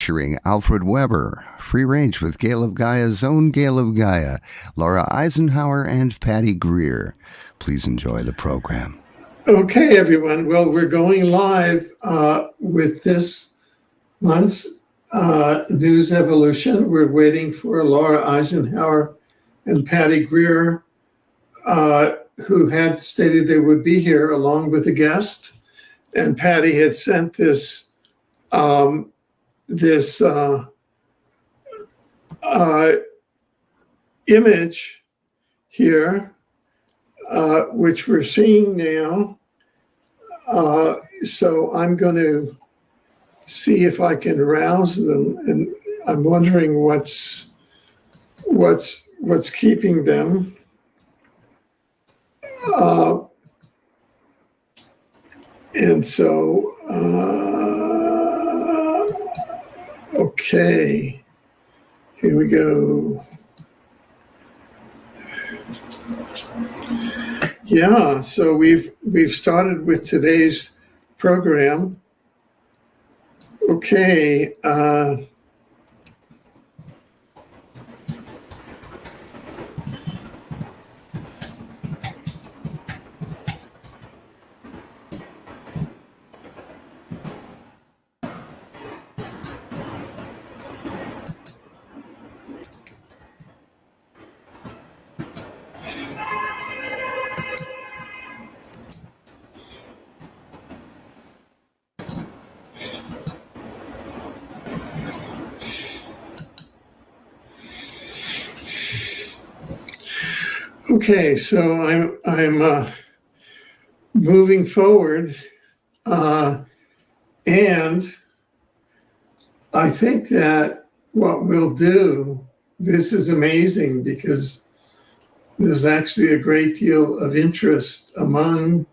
Featuring Alfred Weber, Free Range with Gail of Gaia's own Gail of Gaia, Laura Eisenhower, and Patty Greer. Please enjoy the program. Okay, everyone. Well, we're going live with this month's News Evolution. We're waiting for Laura Eisenhower and Patty Greer, who had stated they would be here along with a guest. And Patty had sent this image here, which we're seeing now. So I'm going to see if I can rouse them, and I'm wondering what's keeping them. And so, okay, here we go. Yeah, so we've started with today's program. Okay. Okay, so I'm moving forward, and I think that what we'll do, this is amazing because there's actually a great deal of interest among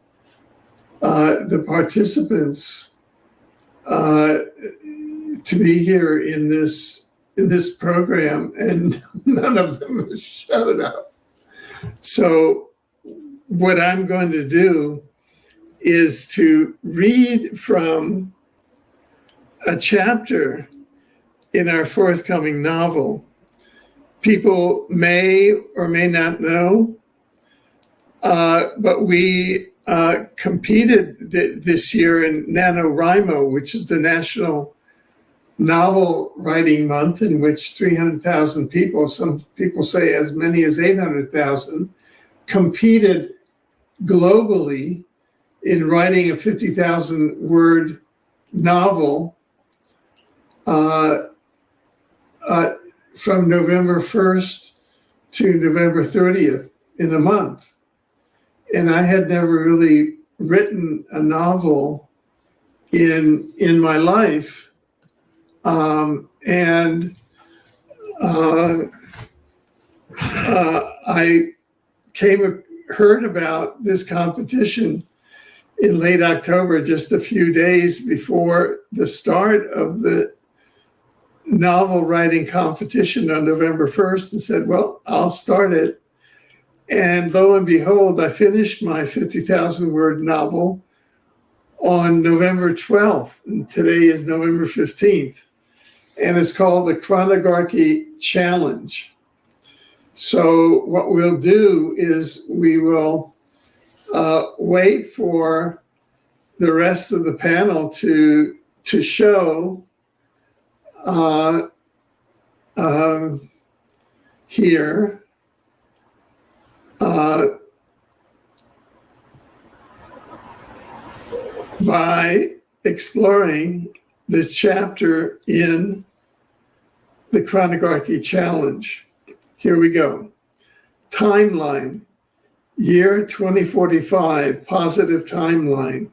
the participants to be here in this program, and none of them have showed up. So what I'm going to do is to read from a chapter in our forthcoming novel. People may or may not know, but we competed this year in NaNoWriMo, which is the National Novel Writing Month, in which 300,000 people, some people say as many as 800,000, competed globally in writing a 50,000 word novel from November 1st to November 30th in a month. And I had never really written a novel in my life. I heard about this competition in late October, just a few days before the start of the novel writing competition on November 1st, and said, well, I'll start it. And lo and behold, I finished my 50,000 word novel on November 12th, and today is November 15th. And it's called the Chronography Challenge. So what we'll do is we will wait for the rest of the panel to show here. By exploring this chapter in the Chronography Challenge. Here we go. Timeline, year 2045, positive timeline.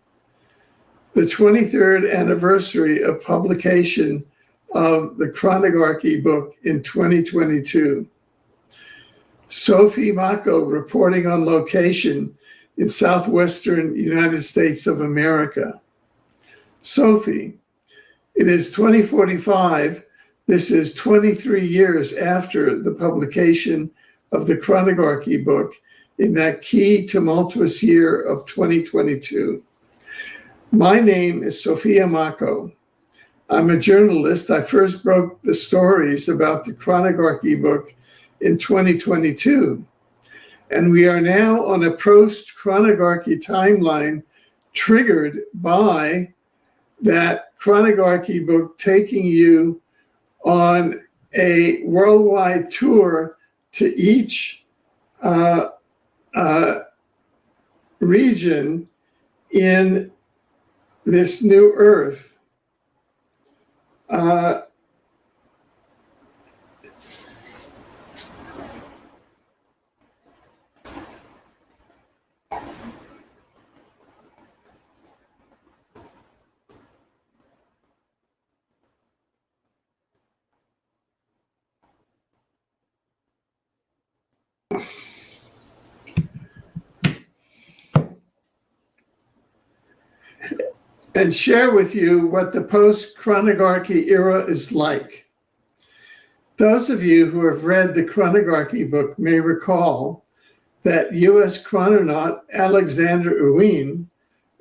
The 23rd anniversary of publication of the Chronography book in 2022. Sophie Mako reporting on location in southwestern United States of America. Sophie, it is 2045. This is 23 years after the publication of the Chronography book in that key tumultuous year of 2022. My name is Sophia Mako. I'm a journalist. I first broke the stories about the Chronarchy book in 2022. And we are now on a post-Chronarchy timeline triggered by that Chronarchy book taking you on a worldwide tour to each region in this new earth. And share with you what the post-Chronarchy era is like. Those of you who have read the Chronarchy book may recall that U.S. chrononaut Alexander Ewing,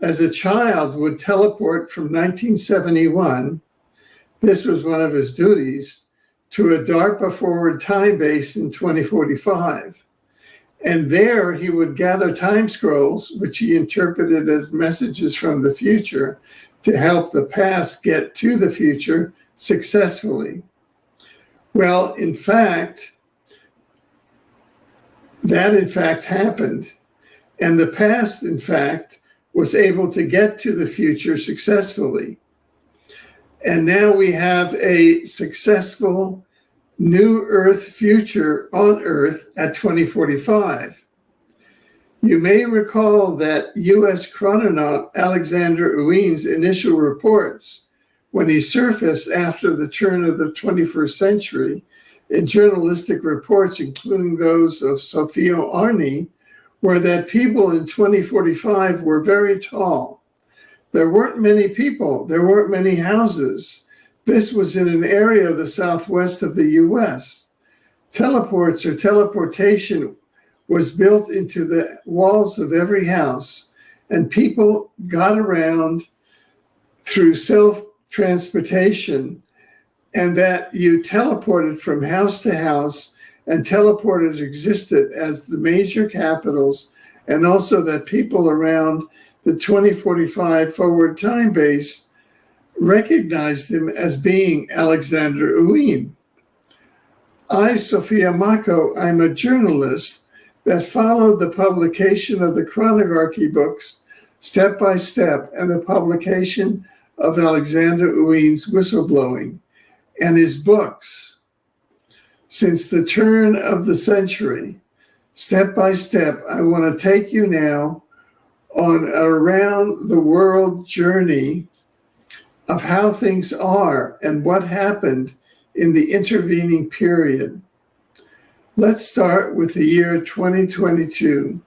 as a child, would teleport from 1971, this was one of his duties, to a DARPA forward time base in 2045. And there he would gather time scrolls, which he interpreted as messages from the future to help the past get to the future successfully. Well, in fact, that in fact happened. And the past, in fact, was able to get to the future successfully. And now we have a successful new Earth future on Earth at 2045. You may recall that U.S. chrononaut Alexander Ewing's initial reports, when he surfaced after the turn of the 21st century in journalistic reports, including those of Sophia Arni, were that people in 2045 were very tall. There weren't many people, there weren't many houses. This was in an area of the southwest of the US. Teleports or teleportation was built into the walls of every house, and people got around through self-transportation, and that you teleported from house to house, and teleporters existed as the major capitals, and also that people around the 2045 forward time base recognized him as being Alexander Ewing. I, Sophia Mako, I'm a journalist that followed the publication of the Chronarchy books step by step, and the publication of Alexander Ewing's whistleblowing and his books. Since the turn of the century, step by step, I want to take you now on an around the world journey of how things are and what happened in the intervening period. Let's start with the year 2022,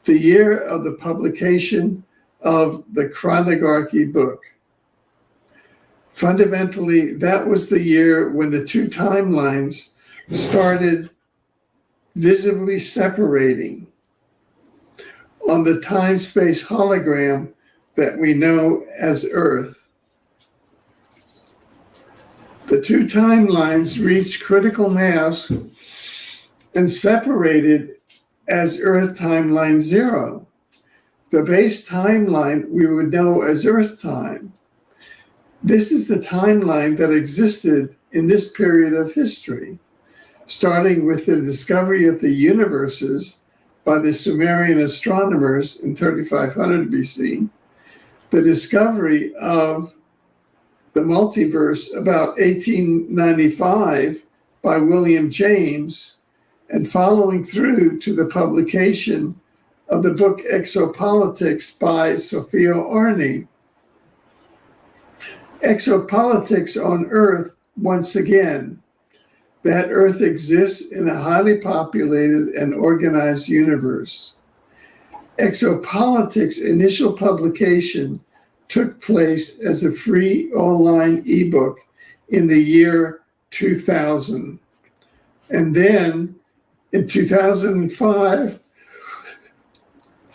the year of the publication of the Chronarchy book. Fundamentally, that was the year when the two timelines started visibly separating on the time-space hologram that we know as Earth. The two timelines reached critical mass and separated as Earth timeline 0. The base timeline we would know as Earth time. This is the timeline that existed in this period of history, starting with the discovery of the universes by the Sumerian astronomers in 3500 BC, the discovery of the multiverse about 1895 by William James, and following through to the publication of the book Exopolitics by Sophia Arni. Exopolitics on Earth, once again, that Earth exists in a highly populated and organized universe. Exopolitics' initial publication took place as a free online ebook in the year 2000. And then in 2005,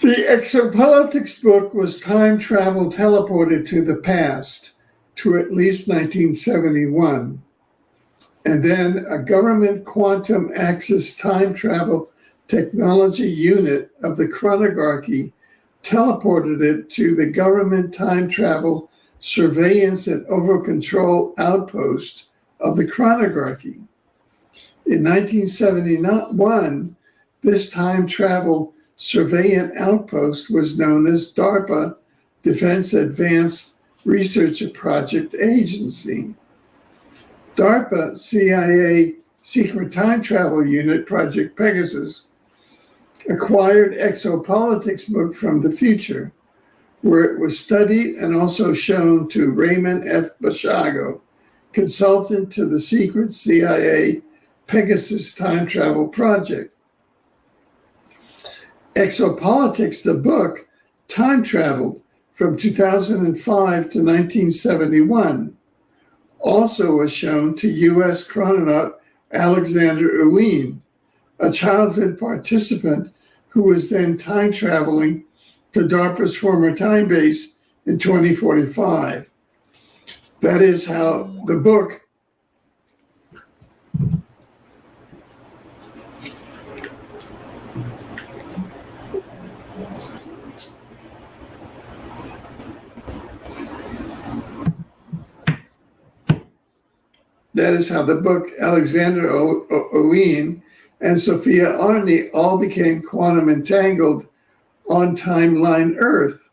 the Exopolitics book was time travel teleported to the past, to at least 1971. And then a government quantum axis time travel technology unit of the chronography teleported it to the government time travel surveillance and over-control outpost of the chronography. In 1971, this time travel surveillance outpost was known as DARPA, Defense Advanced Research Project Agency. DARPA CIA Secret Time Travel Unit, Project Pegasus, acquired exopolitics book from the future, where it was studied and also shown to Raymond F. Bashago, consultant to the secret CIA Pegasus Time Travel Project. Exopolitics, the book, time traveled from 2005 to 1971. Also was shown to U.S. chrononaut Alexander Ewing, a childhood participant who was then time traveling to DARPA's former time base in 2045. That is how the book Alexander Ewing and Sophia Arney all became quantum entangled on timeline Earth.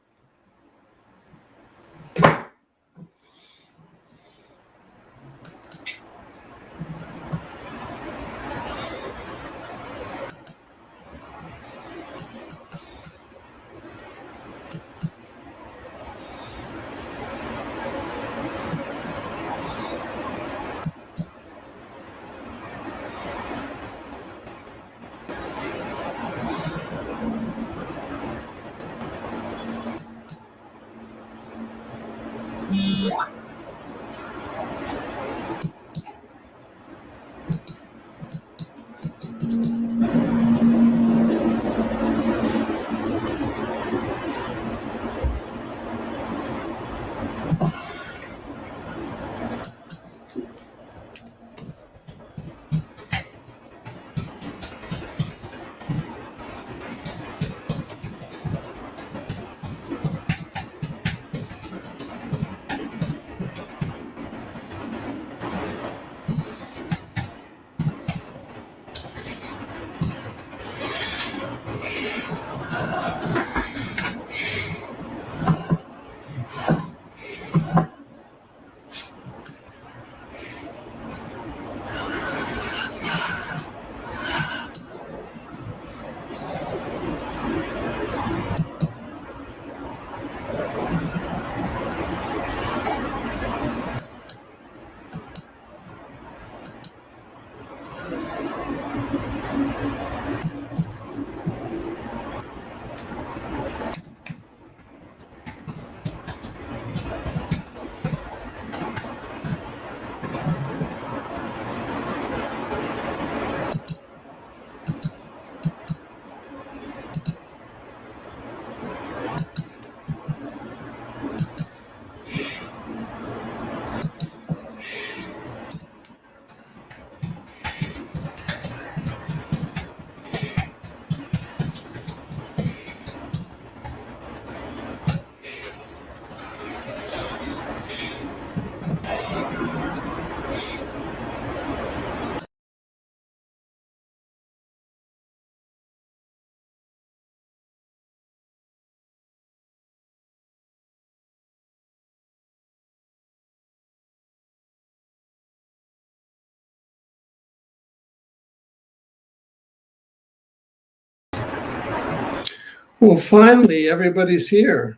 Well, finally, everybody's here.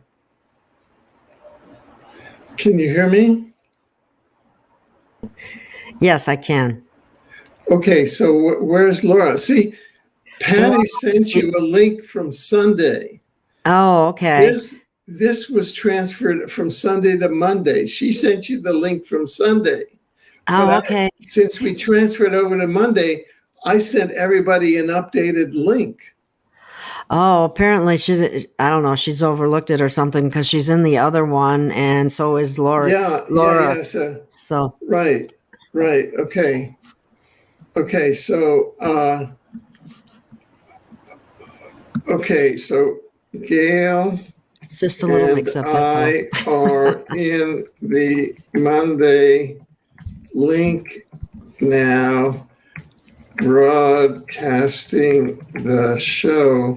Can you hear me? Yes, I can. Okay, so where's Laura? See, Patty sent you a link from Sunday. Oh, okay. This was transferred from Sunday to Monday. She sent you the link from Sunday. Oh, okay. Since we transferred over to Monday, I sent everybody an updated link. Oh, apparently I don't know, she's overlooked it or something because she's in the other one, and so is Laura. Yeah. So Right. Okay. So Gail it's just a little and mix-up, that's all. I are in the Monday link now, broadcasting the show.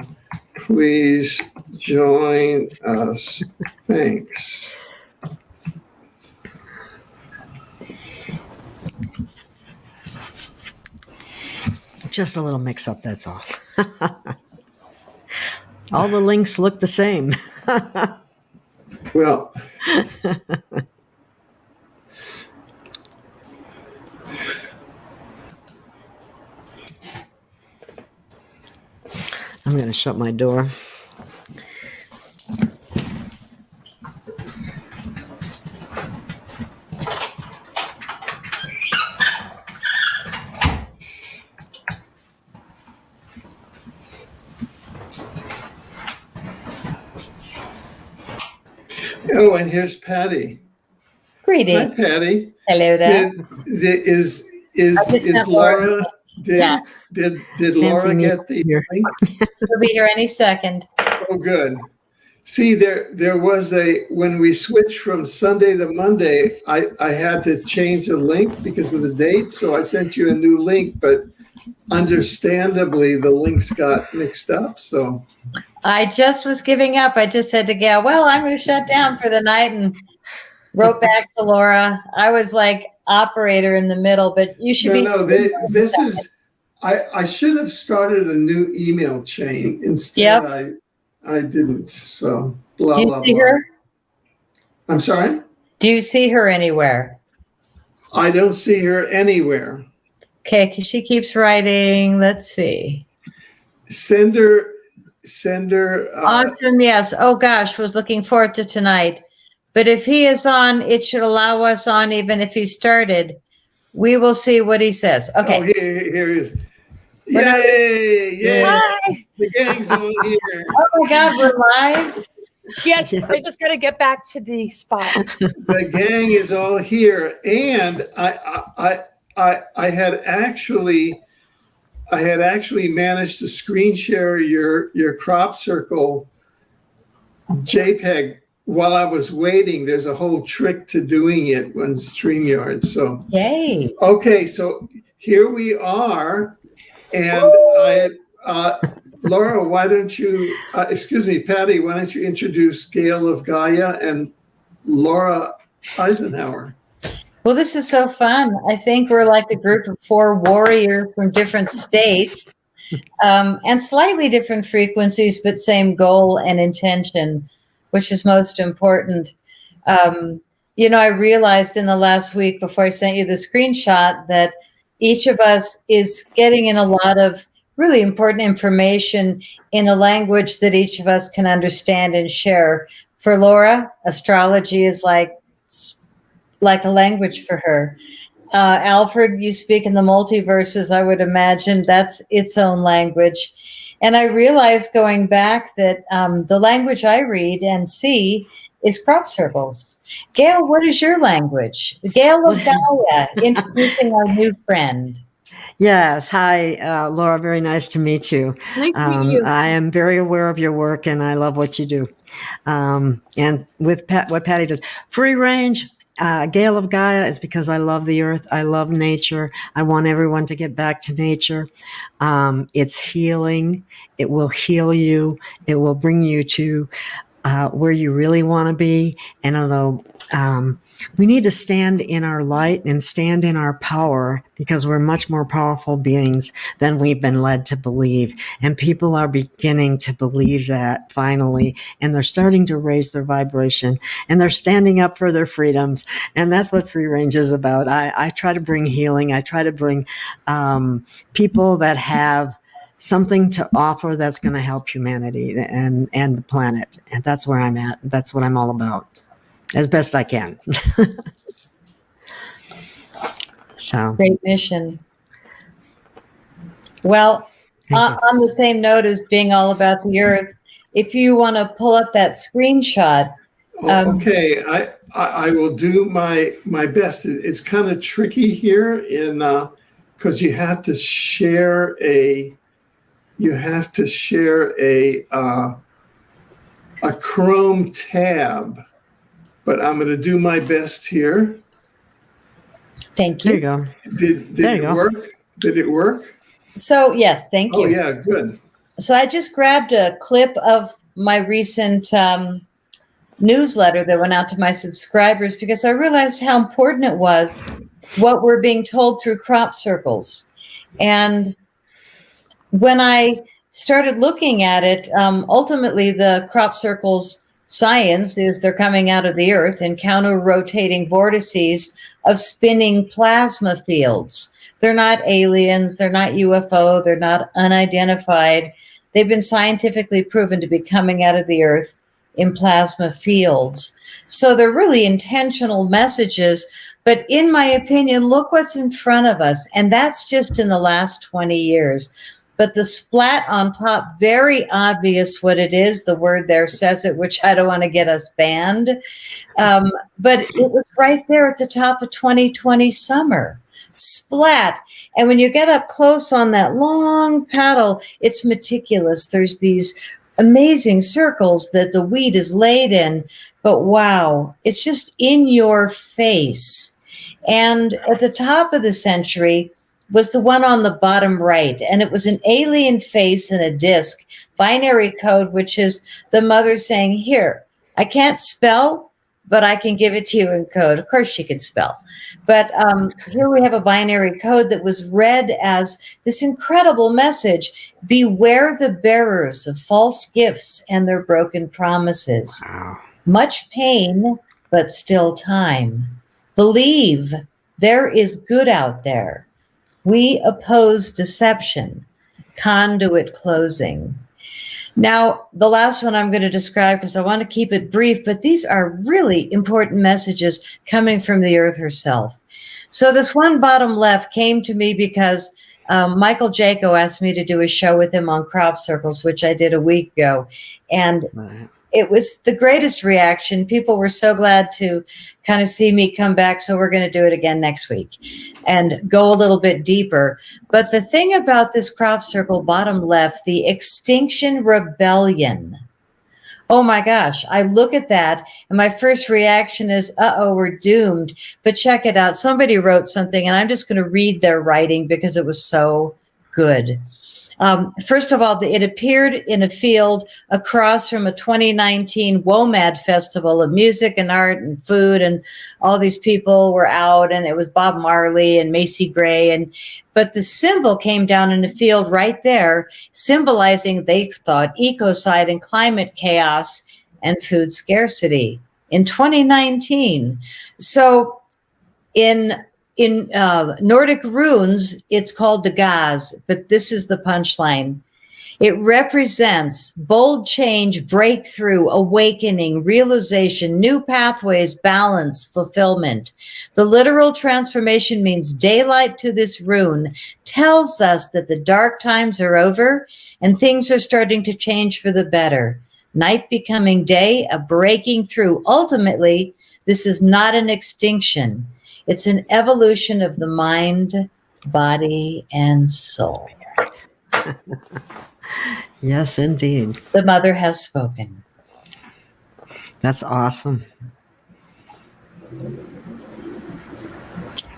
Please join us. Thanks. Just a little mix-up, that's all. All the links look the same. Well, I'm going to shut my door. oh, and here's Patty. Greetings. Hi, Patty. Hello there. Is Laura? Did Laura get the link? She'll be here any second. Oh, good. See, there was when we switched from Sunday to Monday, I had to change the link because of the date. So I sent you a new link, but understandably the links got mixed up. So I just was giving up. I just said to Gail, well, I'm going to shut down for the night, and wrote back to Laura. I was like operator in the middle, but you should be. No, this is, I should have started a new email chain. Instead, Yep. I didn't. So blah, Do you blah, see blah. her? I'm sorry? Do you see her anywhere? I don't see her anywhere. Okay, because she keeps writing. Let's see. Send her. Awesome. Yes. Oh gosh, was looking forward to tonight. But if he is on, it should allow us on even if he started. We will see what he says. Okay. Oh, here he is. Yay! Hi. The gang's all here. Oh my God, we're live. Yes, I just got to get back to the spot. The gang is all here, and I had actually managed to screen share your crop circle JPEG while I was waiting. There's a whole trick to doing it on StreamYard. So Yay. okay, so here we are, and Laura, why don't you? Patty, why don't you introduce Gail of Gaia and Laura Eisenhower? Well, this is so fun. I think we're like a group of 4 warriors from different states, and slightly different frequencies, but same goal and intention, which is most important. I realized in the last week before I sent you the screenshot that each of us is getting in a lot of really important information in a language that each of us can understand and share. For Laura, astrology is like a language for her. Alfred, you speak in the multiverses, I would imagine that's its own language. And I realized going back that the language I read and see is crop circles. Gail, what is your language? Gail of Gaia, introducing our new friend. Yes. Hi, Laura. Very nice to meet you. Nice to meet you. I am very aware of your work, and I love what you do. And with what Patty does, free range. Gail of Gaia is because I love the earth. I love nature. I want everyone to get back to nature. It's healing. It will heal you. It will bring you to where you really want to be. And although we need to stand in our light and stand in our power, because we're much more powerful beings than we've been led to believe. And people are beginning to believe that finally, and they're starting to raise their vibration, and they're standing up for their freedoms. And that's what free range is about. I try to bring healing. I try to bring people that have something to offer that's going to help humanity and the planet. And that's where I'm at. That's what I'm all about, as best I can. So great mission. Well, On the same note as being all about the earth, if you want to pull up that screenshot. Okay, I will do my best. It's kind of tricky here in because you have to share a Chrome tab, but I'm going to do my best here. Thank There you. you go. Did There you it go. work? Did it work? So yes, thank you. Oh yeah, good. So I just grabbed a clip of my recent newsletter that went out to my subscribers because I realized how important it was what we're being told through crop circles. And when I started looking at it, ultimately the crop circles science is they're coming out of the earth in counter-rotating vortices of spinning plasma fields. They're not aliens, they're not UFO, they're not unidentified. They've been scientifically proven to be coming out of the earth in plasma fields. So they're really intentional messages. But in my opinion, look what's in front of us. And that's just in the last 20 years. But the splat on top, very obvious what it is. The word there says it, which I don't want to get us banned. But it was right there at the top of 2020 summer. Splat. And when you get up close on that long paddle, it's meticulous. There's these amazing circles that the wheat is laid in. But wow, it's just in your face. And at the top of the century was the one on the bottom right. And it was an alien face and a disc, binary code, which is the mother saying, here, I can't spell, but I can give it to you in code. Of course she can spell. But here we have a binary code that was read as this incredible message. Beware the bearers of false gifts and their broken promises. Wow. Much pain, but still time. Believe there is good out there. We oppose deception. Conduit closing. Now, the last one I'm going to describe because I want to keep it brief, but these are really important messages coming from the earth herself. So this one bottom left came to me because Michael Jaco asked me to do a show with him on crop circles, which I did a week ago. And it was the greatest reaction. People were so glad to kind of see me come back. So we're going to do it again next week and go a little bit deeper. But the thing about this crop circle bottom left, the Extinction Rebellion. Oh my gosh, I look at that and my first reaction is, uh-oh, we're doomed. But check it out. Somebody wrote something and I'm just going to read their writing because it was so good. First of all, it appeared in a field across from a 2019 WOMAD festival of music and art and food, and all these people were out, and it was Bob Marley and Macy Gray, but the symbol came down in a field right there, symbolizing, they thought, ecocide and climate chaos and food scarcity in 2019. So in Nordic runes, it's called Dagaz, but this is the punchline. It represents bold change, breakthrough, awakening, realization, new pathways, balance, fulfillment. The literal transformation means daylight to this rune tells us that the dark times are over and things are starting to change for the better. Night becoming day, a breaking through. Ultimately, this is not an extinction. It's an evolution of the mind, body, and soul. Yes, indeed. The mother has spoken. That's awesome.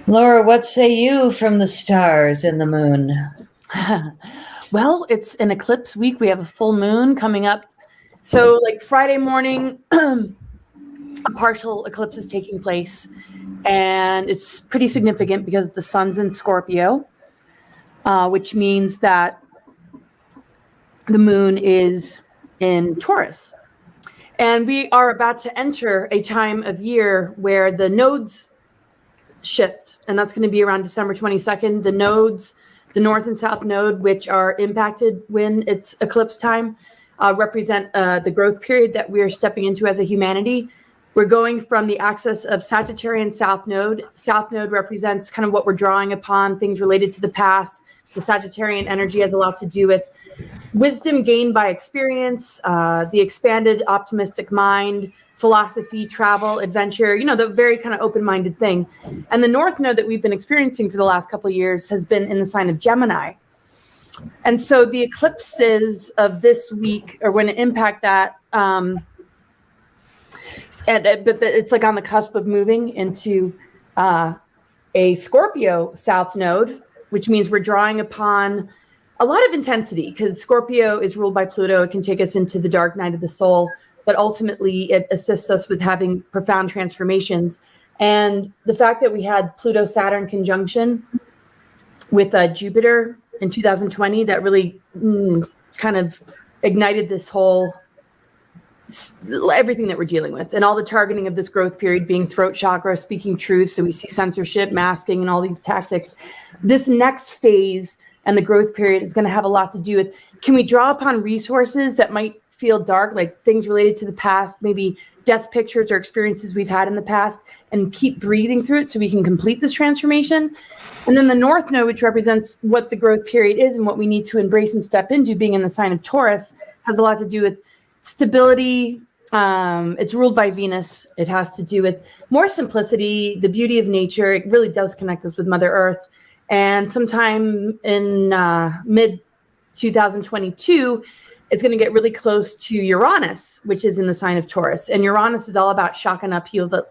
Laura, what say you from the stars and the moon? Well, it's an eclipse week. We have a full moon coming up. So like Friday morning, a partial eclipse is taking place. And it's pretty significant because the sun's in Scorpio, which means that the moon is in Taurus. And we are about to enter a time of year where the nodes shift. And that's going to be around December 22nd. The nodes, the north and south node, which are impacted when it's eclipse time, represent the growth period that we are stepping into as a humanity. We're going from the axis of Sagittarian South Node. South Node represents kind of what we're drawing upon, things related to the past, The Sagittarian energy has a lot to do with wisdom gained by experience, the expanded optimistic mind, philosophy, travel, adventure, the very kind of open-minded thing. And the North Node that we've been experiencing for the last couple of years has been in the sign of Gemini. And so the eclipses of this week are going to impact that. But it's like on the cusp of moving into a Scorpio South Node, which means we're drawing upon a lot of intensity, because Scorpio is ruled by Pluto. It can take us into the dark night of the soul, but ultimately it assists us with having profound transformations. And the fact that we had Pluto-Saturn conjunction with Jupiter in 2020, that really kind of ignited this whole, everything that we're dealing with, and all the targeting of this growth period being throat chakra, speaking truth. So we see censorship, masking, and all these tactics. This next phase and the growth period is going to have a lot to do with, can we draw upon resources that might feel dark, like things related to the past, maybe death pictures or experiences we've had in the past, and keep breathing through it so we can complete this transformation? And then the North Node, which represents what the growth period is and what we need to embrace and step into, being in the sign of Taurus, has a lot to do with stability. It's ruled by Venus. It has to do with more simplicity, the beauty of nature. It really does connect us with Mother Earth. And sometime in mid 2022, it's going to get really close to Uranus, which is in the sign of Taurus. And Uranus is all about shock and upheaval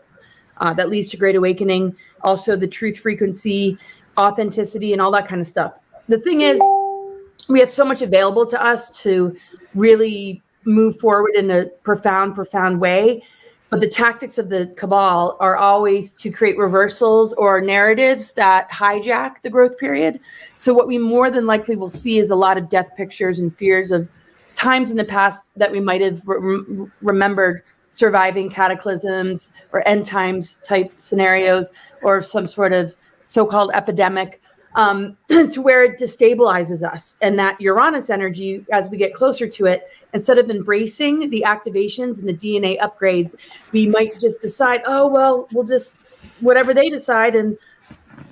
that leads to great awakening. Also the truth frequency, authenticity, and all that kind of stuff. The thing is, we have so much available to us to really move forward in a profound way. But the tactics of the cabal are always to create reversals or narratives that hijack the growth period. So what we more than likely will see is a lot of death pictures and fears of times in the past that we might have remembered surviving cataclysms or end times type scenarios, or some sort of so-called epidemic, to where it destabilizes us. And that Uranus energy, as we get closer to it, instead of embracing the activations and the DNA upgrades, we might just decide, oh, well, we'll just, whatever they decide. And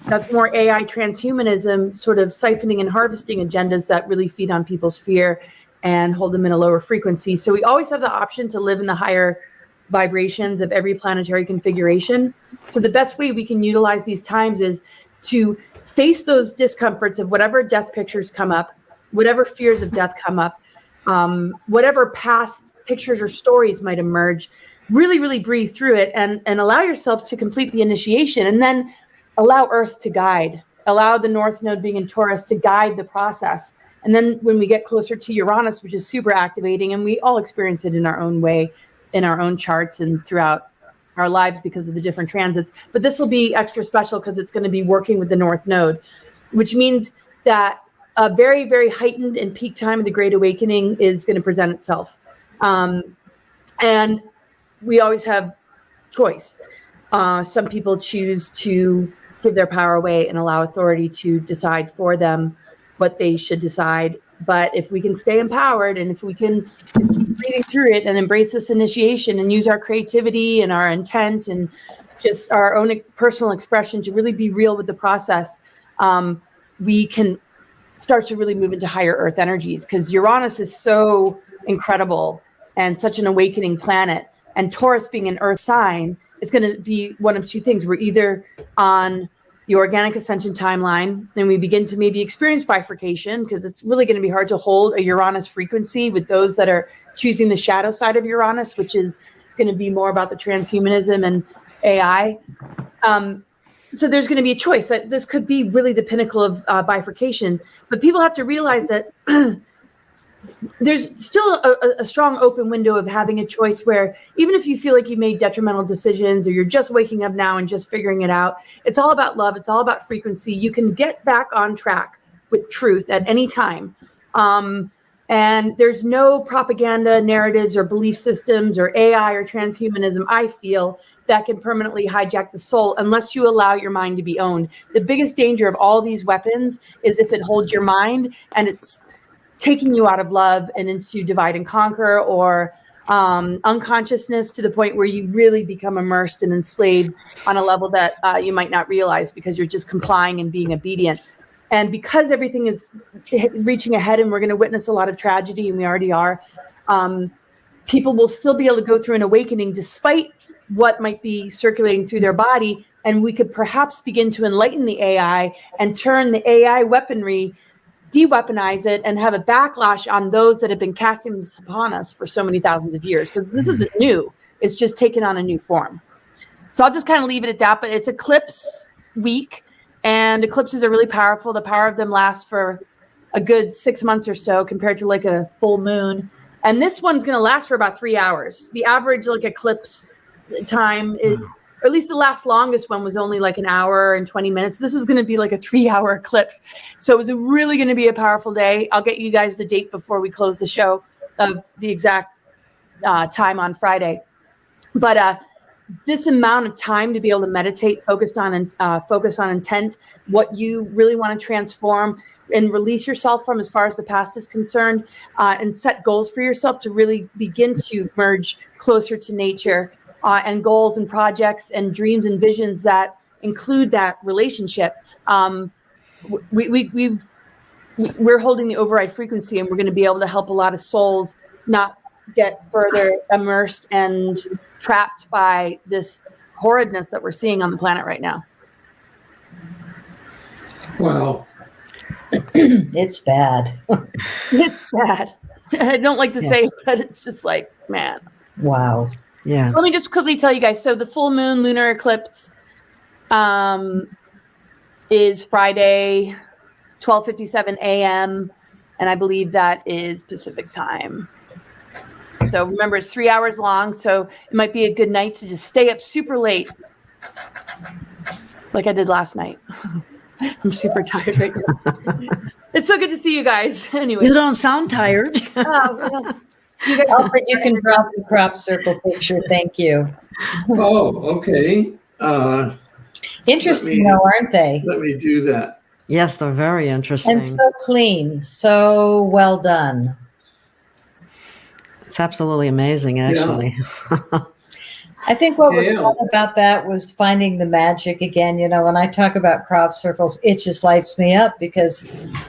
that's more AI transhumanism, sort of siphoning and harvesting agendas that really feed on people's fear and hold them in a lower frequency. So we always have the option to live in the higher vibrations of every planetary configuration. So the best way we can utilize these times is to face those discomforts of whatever death pictures come up, whatever fears of death come up, whatever past pictures or stories might emerge. Really breathe through it and allow yourself to complete the initiation, and then allow Earth to guide, allow the North Node being in Taurus to guide the process. And then when we get closer to Uranus, which is super activating, and we all experience it in our own way, in our own charts and throughout our lives because of the different transits. But this will be extra special because it's going to be working with the North Node, which means that a very heightened and peak time of the Great Awakening is going to present itself. And we always have choice. Some people choose to give their power away and allow authority to decide for them what they should decide. But if we can stay empowered, and if we can just keep breathing through it and embrace this initiation and use our creativity and our intent and just our own personal expression to really be real with the process, we can start to really move into higher Earth energies, because Uranus is so incredible and such an awakening planet. And Taurus being an Earth sign, it's going to be one of two things. We're either on the organic ascension timeline, and we begin to maybe experience bifurcation, because it's really going to be hard to hold a Uranus frequency with those that are choosing the shadow side of Uranus, which is going to be more about the transhumanism and AI. So there's going to be a choice. This could be really the pinnacle of bifurcation, but people have to realize that there's still a strong open window of having a choice, where even if you feel like you made detrimental decisions, or you're just waking up now and just figuring it out, it's all about love. It's all about frequency. You can get back on track with truth at any time. And there's no propaganda narratives or belief systems or AI or transhumanism, I feel, that can permanently hijack the soul unless you allow your mind to be owned. The biggest danger of all these weapons is if it holds your mind and it's taking you out of love and into divide and conquer, or unconsciousness, to the point where you really become immersed and enslaved on a level that you might not realize, because you're just complying and being obedient. And because everything is reaching ahead and we're going to witness a lot of tragedy, and we already are, people will still be able to go through an awakening despite what might be circulating through their body. And we could perhaps begin to enlighten the AI and turn the AI weaponry, de-weaponize it, and have a backlash on those that have been casting this upon us for so many thousands of years. Because this isn't new. It's just taken on a new form. So I'll just kind of leave it at that. But it's eclipse week. And eclipses are really powerful. The power of them lasts for a good 6 months or so compared to like a full moon. And this one's going to last for about 3 hours. The average like eclipse time is, or at least the last longest one was only like an hour and 20 minutes. This is going to be like a 3-hour eclipse. So it's really going to be a powerful day. I'll get you guys the date before we close the show of the exact time on Friday. But this amount of time to be able to meditate, focus on intent, what you really want to transform and release yourself from as far as the past is concerned, and set goals for yourself to really begin to merge closer to nature, and goals and projects and dreams and visions that include that relationship. We're holding the override frequency, and we're going to be able to help a lot of souls not get further immersed and trapped by this horridness that we're seeing on the planet right now. Wow. It's bad. It's bad. I don't like to say it, but it's just like, man. Wow. Yeah. Let me just quickly tell you guys. So the full moon lunar eclipse is Friday, 12:57 a.m. And I believe that is Pacific time. So remember, it's 3 hours long. So it might be a good night to just stay up super late, like I did last night. I'm super tired right now. It's so good to see you guys. Anyway, You don't sound tired. You guys, Alfred, you can drop the crop circle picture. Thank you. Oh, okay. Interesting, though, aren't they? Let me do that. Yes, they're very interesting. And so clean, so well done. It's absolutely amazing, actually. I think what was Gail. fun about that was finding the magic again. You know, when I talk about crop circles, it just lights me up because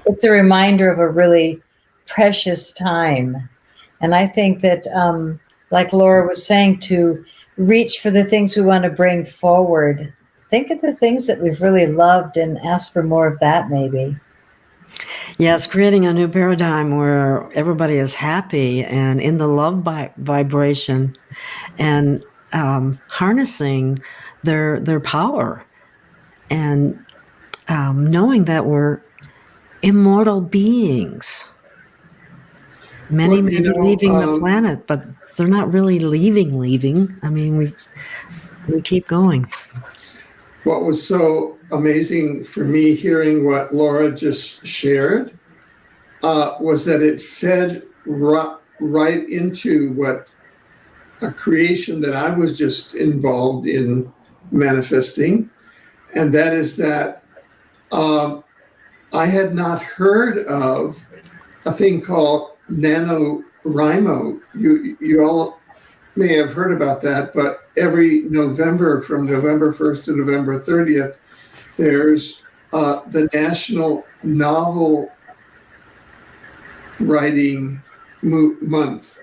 it's a reminder of a really precious time. And I think that, like Laura was saying, to reach for the things we want to bring forward. Think of the things that we've really loved and ask for more of that, maybe. Yes, creating a new paradigm where everybody is happy and in the love vibration, and harnessing their power, and knowing that we're immortal beings. Many Well, may you be know, leaving the planet, but they're not really leaving. I mean, we keep going. What was so amazing for me hearing what Laura just shared was that it fed right into what a creation that I was just involved in manifesting. And that is that I had not heard of a thing called NaNoWriMo. You all may have heard about that, but every November, from November 1st to November 30th, there's the National Novel Writing Month.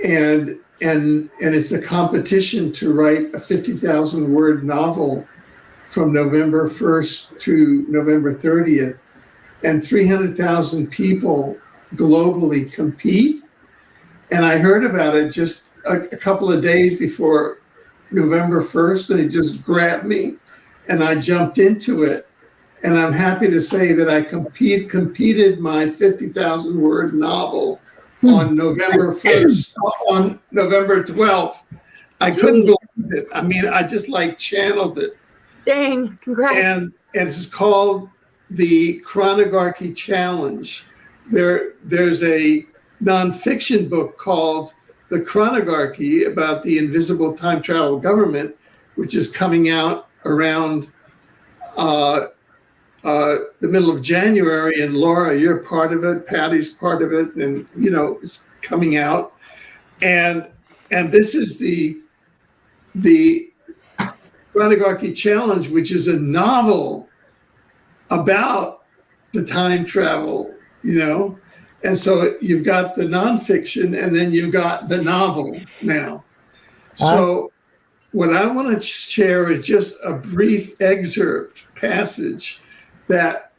And it's a competition to write a 50,000 word novel from November 1st to November 30th. And 300,000 people globally compete. And I heard about it just a couple of days before November 1st, and it just grabbed me, and I jumped into it. And I'm happy to say that I completed my 50,000 word novel on November 1st, on November 12th. I couldn't believe it. I mean, I just like channeled it. dang, congrats. And it's called the Chronography Challenge. There's a nonfiction book called The Chronography about the invisible time travel government, which is coming out around the middle of January. And Laura, you're part of it. Patty's part of it, and it's coming out. And this is the Chronography Challenge, which is a novel about the time travel, and so you've got the nonfiction and then you've got the novel now. So what I want to share is just a brief excerpt passage that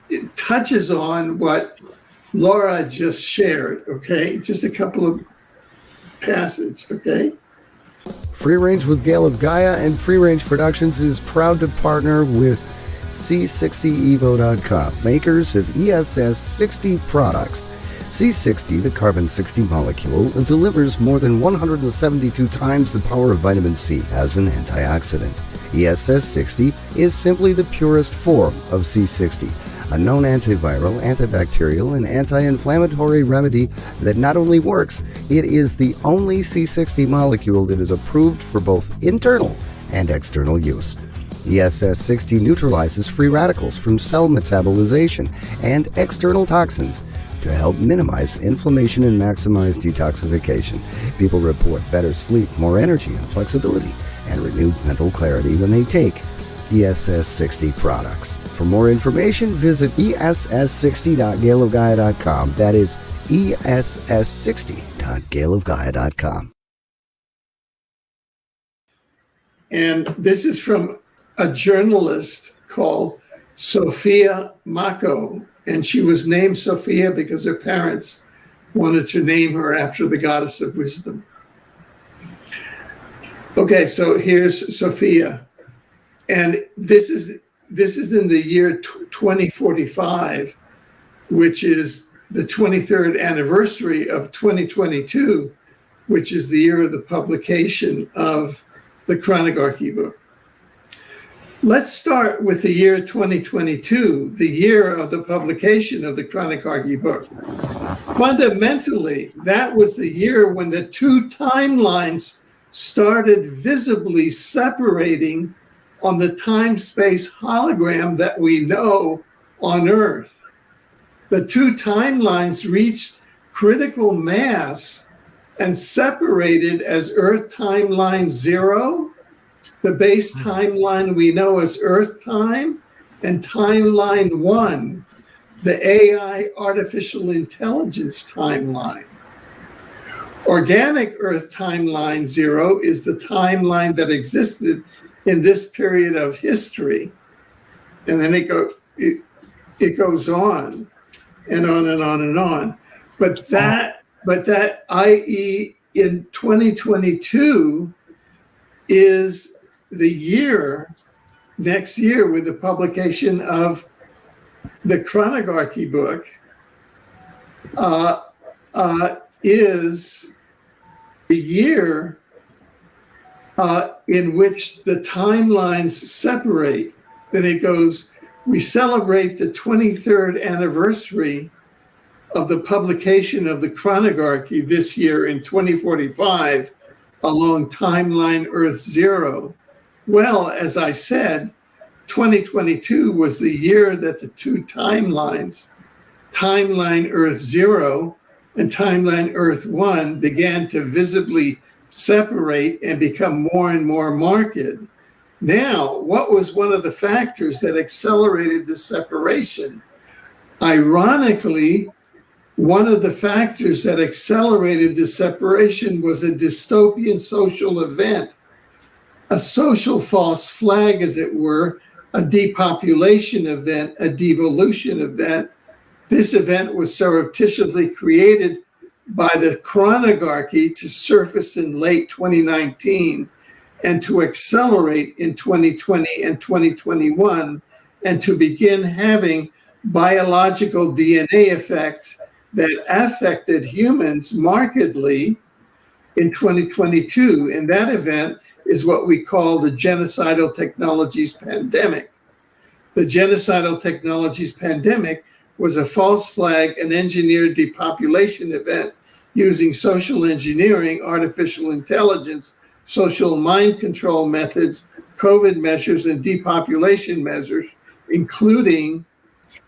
it touches on what Laura just shared, okay? Just a couple of passages, okay? Free Range with Gail of Gaia and Free Range Productions is proud to partner with C60evo.com, makers of ESS 60 products. C60, the carbon-60 molecule, delivers more than 172 times the power of vitamin C as an antioxidant. ESS 60 is simply the purest form of C60, a known antiviral, antibacterial, and anti-inflammatory remedy that not only works, it is the only C60 molecule that is approved for both internal and external use. ESS 60 neutralizes free radicals from cell metabolization and external toxins to help minimize inflammation and maximize detoxification. People report better sleep, more energy and flexibility, and renewed mental clarity when they take ESS 60 products. For more information, visit ess60.gailofgaia.com. That is ess60.gailofgaia.com. And this is from a journalist called Sophia Mako, and she was named Sophia because her parents wanted to name her after the goddess of wisdom. Okay, so here's Sophia, and this is in the year 2045, which is the 23rd anniversary of 2022, which is the year of the publication of the Chronography book. Let's start with the year 2022, the year of the publication of the Chronography book. Fundamentally, that was the year when the two timelines started visibly separating on the time-space hologram that we know on Earth. The two timelines reached critical mass and separated as Earth timeline 0, the base timeline we know as Earth time, and timeline 1, the AI artificial intelligence timeline. Organic Earth timeline 0 is the timeline that existed in this period of history. And then it goes on and on and on and on. But that, i.e. in 2022 is the year, next year, with the publication of the Chronography book, is the year in which the timelines separate. Then it goes, we celebrate the 23rd anniversary of the publication of the Chronography this year in 2045 along timeline Earth 0. Well, as I said, 2022 was the year that the two timelines, timeline Earth 0 and timeline Earth 1, began to visibly separate and become more and more marked. Now, what was one of the factors that accelerated the separation? Ironically, one of the factors that accelerated the separation was a dystopian social event, a social false flag, as it were, a depopulation event, a devolution event. This event was surreptitiously created by the Chronography to surface in late 2019 and to accelerate in 2020 and 2021, and to begin having biological DNA effects that affected humans markedly in 2022. And that event is what we call the genocidal technologies pandemic. The genocidal technologies pandemic was a false flag, an engineered depopulation event using social engineering, artificial intelligence, social mind control methods, COVID measures, and depopulation measures, including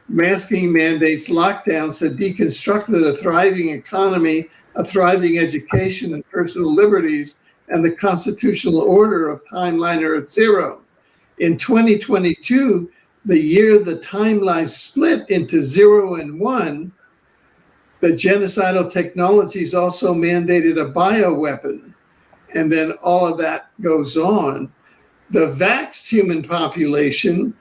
masking mandates, lockdowns that deconstructed a thriving economy, a thriving education and personal liberties, and the constitutional order of timeline Earth 0. In 2022, the year the timeline split into 0 and 1, the genocidal technologies also mandated a bioweapon. And then all of that goes on. The vaxxed human population,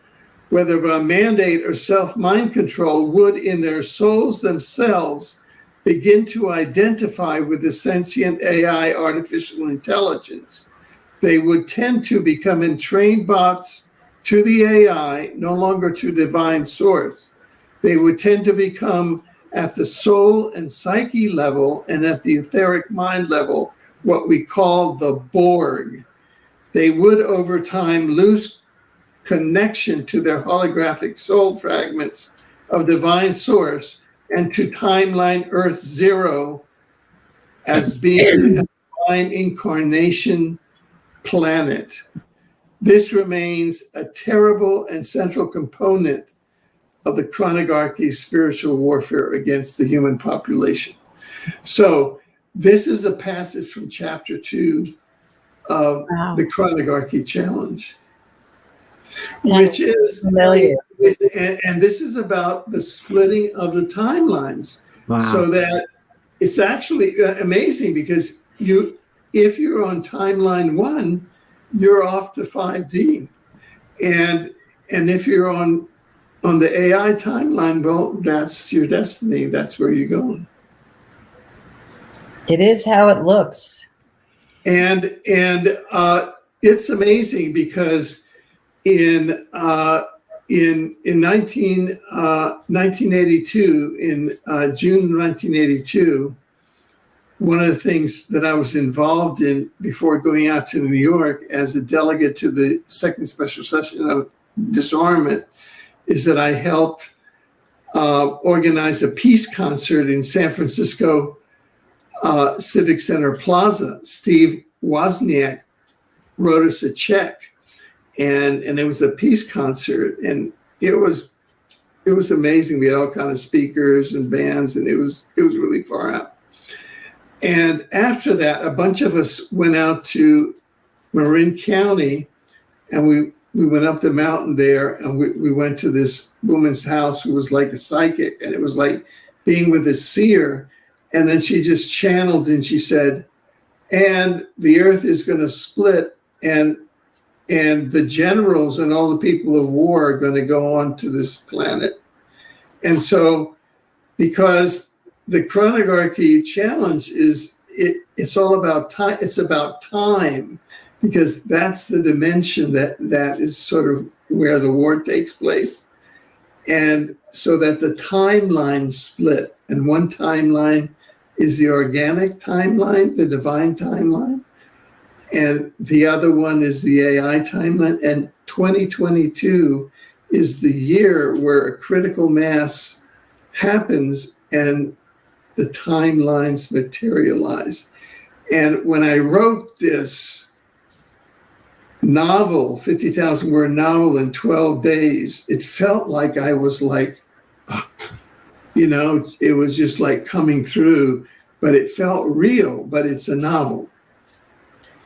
whether by mandate or self-mind control, would in their souls themselves begin to identify with the sentient AI, artificial intelligence. They would tend to become entrained bots to the AI, no longer to divine source. They would tend to become, at the soul and psyche level and at the etheric mind level, what we call the Borg. They would over time lose connection to their holographic soul fragments of divine source and to timeline Earth 0 as being a divine incarnation planet. This remains a terrible and central component of the Chronarchy's spiritual warfare against the human population. So this is a passage from chapter 2 of the Chronarchy Challenge, which is familiar. And this is about the splitting of the timelines. Wow. So that it's actually amazing because if you're on timeline 1, you're off to 5D. And if you're on the AI timeline, well, that's your destiny. That's where you're going. It is how it looks. And it's amazing because in 1982, in June 1982, one of the things that I was involved in before going out to New York as a delegate to the second special session of disarmament is that I helped organize a peace concert in San Francisco Civic Center Plaza. Steve Wozniak wrote us a check, and it was a peace concert, and it was amazing. We had all kinds of speakers and bands, and it was really far out. And after that, a bunch of us went out to Marin County, and we went up the mountain there, and we went to this woman's house who was like a psychic, and it was like being with a seer. And then she just channeled and she said, and the earth is going to split, and the generals and all the people of war are going to go on to this planet. And so, because the Chronarchy Challenge it's all about time. It's about time, because that's the dimension that is sort of where the war takes place. And so that the timeline split, and one timeline is the organic timeline, the divine timeline, and the other one is the AI timeline. And 2022 is the year where a critical mass happens and the timelines materialize. And when I wrote this novel, 50,000 word novel in 12 days, it felt like I was like, it was just like coming through, but it felt real, but it's a novel.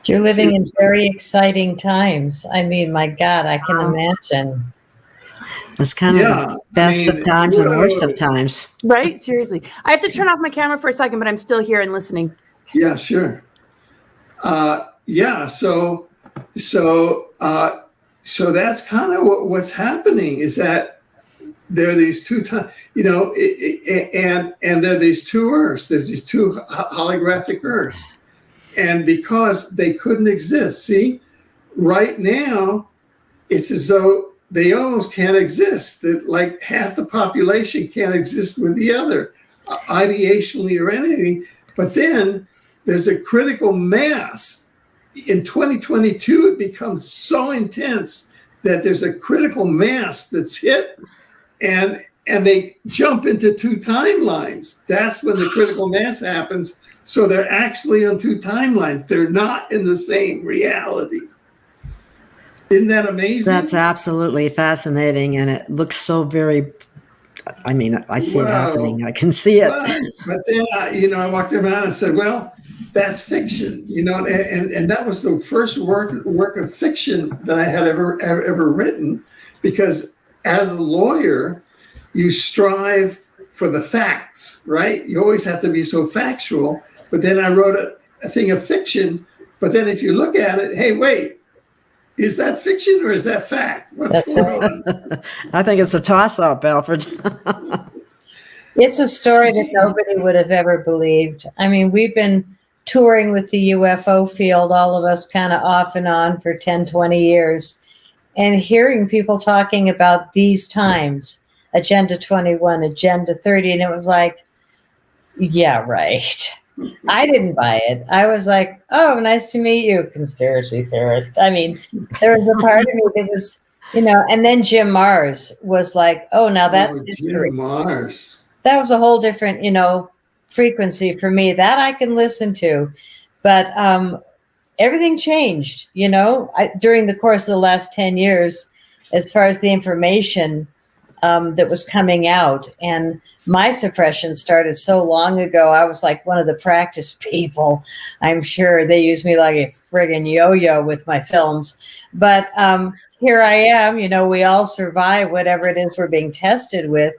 You're living in very exciting times. I mean, my God, I can imagine. It's kind of the best of times and worst of times. Right? Seriously. I have to turn off my camera for a second, but I'm still here and listening. Yeah, sure. So that's kind of what's happening, is that there are these two times, and there are these two Earths. There's these two holographic Earths. And because they couldn't exist, see, right now, it's as though they almost can't exist. That like half the population can't exist with the other, ideationally or anything. But then there's a critical mass. In 2022, it becomes so intense that there's a critical mass that's hit, and they jump into two timelines. That's when the critical mass happens. So they're actually on two timelines. They're not in the same reality. Isn't that amazing? That's absolutely fascinating, and it looks so very. I mean, I see it happening. I can see it. But then, I walked around and said, "Well, that's fiction," and that was the first work of fiction that I had ever written, because as a lawyer, you strive for the facts, right? You always have to be so factual. But then I wrote a thing of fiction. But then if you look at it, hey, wait, is that fiction or is that fact? What's going on? I think it's a toss-up, Alfred. It's a story that nobody would have ever believed. I mean, we've been touring with the UFO field, all of us kind of off and on for 10, 20 years, and hearing people talking about these times, Agenda 21, Agenda 30, and it was like, yeah, right. I didn't buy it. I was like, oh, nice to meet you, conspiracy theorist. I mean, there was a part of me that was, and then Jim Mars was like, oh, now that's history. Jim Mars. That was a whole different, frequency for me that I can listen to. But everything changed, during the course of the last 10 years, as far as the information that was coming out. And my suppression started so long ago. I was like one of the practice people. I'm sure they used me like a friggin' yo-yo with my films. But here I am, we all survive whatever it is we're being tested with.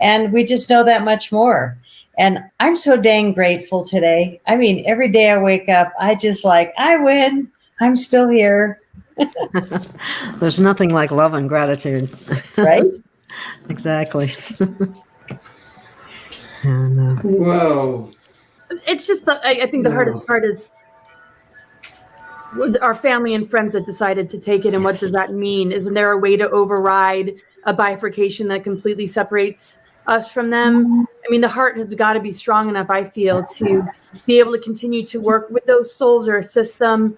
And we just know that much more. And I'm so dang grateful today. I mean, every day I wake up, I just I win. I'm still here. There's nothing like love and gratitude. Right? Exactly. And, Whoa. It's just, I think the hardest part is our family and friends that decided to take it. And what does that mean? Isn't there a way to override a bifurcation that completely separates us from them? I mean, the heart has got to be strong enough, I feel, to be able to continue to work with those souls or assist them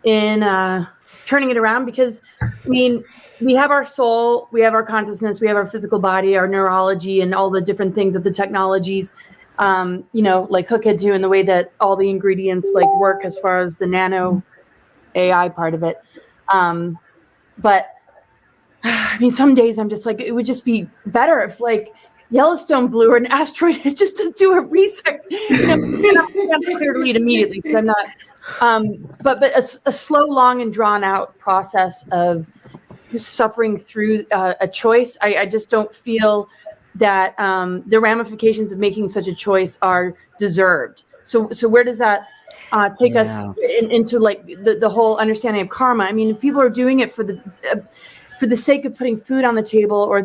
in turning it around. Because, I mean, we have our soul, we have our consciousness, we have our physical body, our neurology, and all the different things that the technologies, like Hook had to, and the way that all the ingredients work as far as the nano AI part of it. But I mean, some days I'm just it would just be better if Yellowstone blew or an asteroid just to do a reset. I'm clear to lead immediately because I'm not. But a slow, long, and drawn out process of suffering through a choice. I just don't feel that the ramifications of making such a choice are deserved. So where does that take us into the whole understanding of karma? I mean, if people are doing it for the sake of putting food on the table, or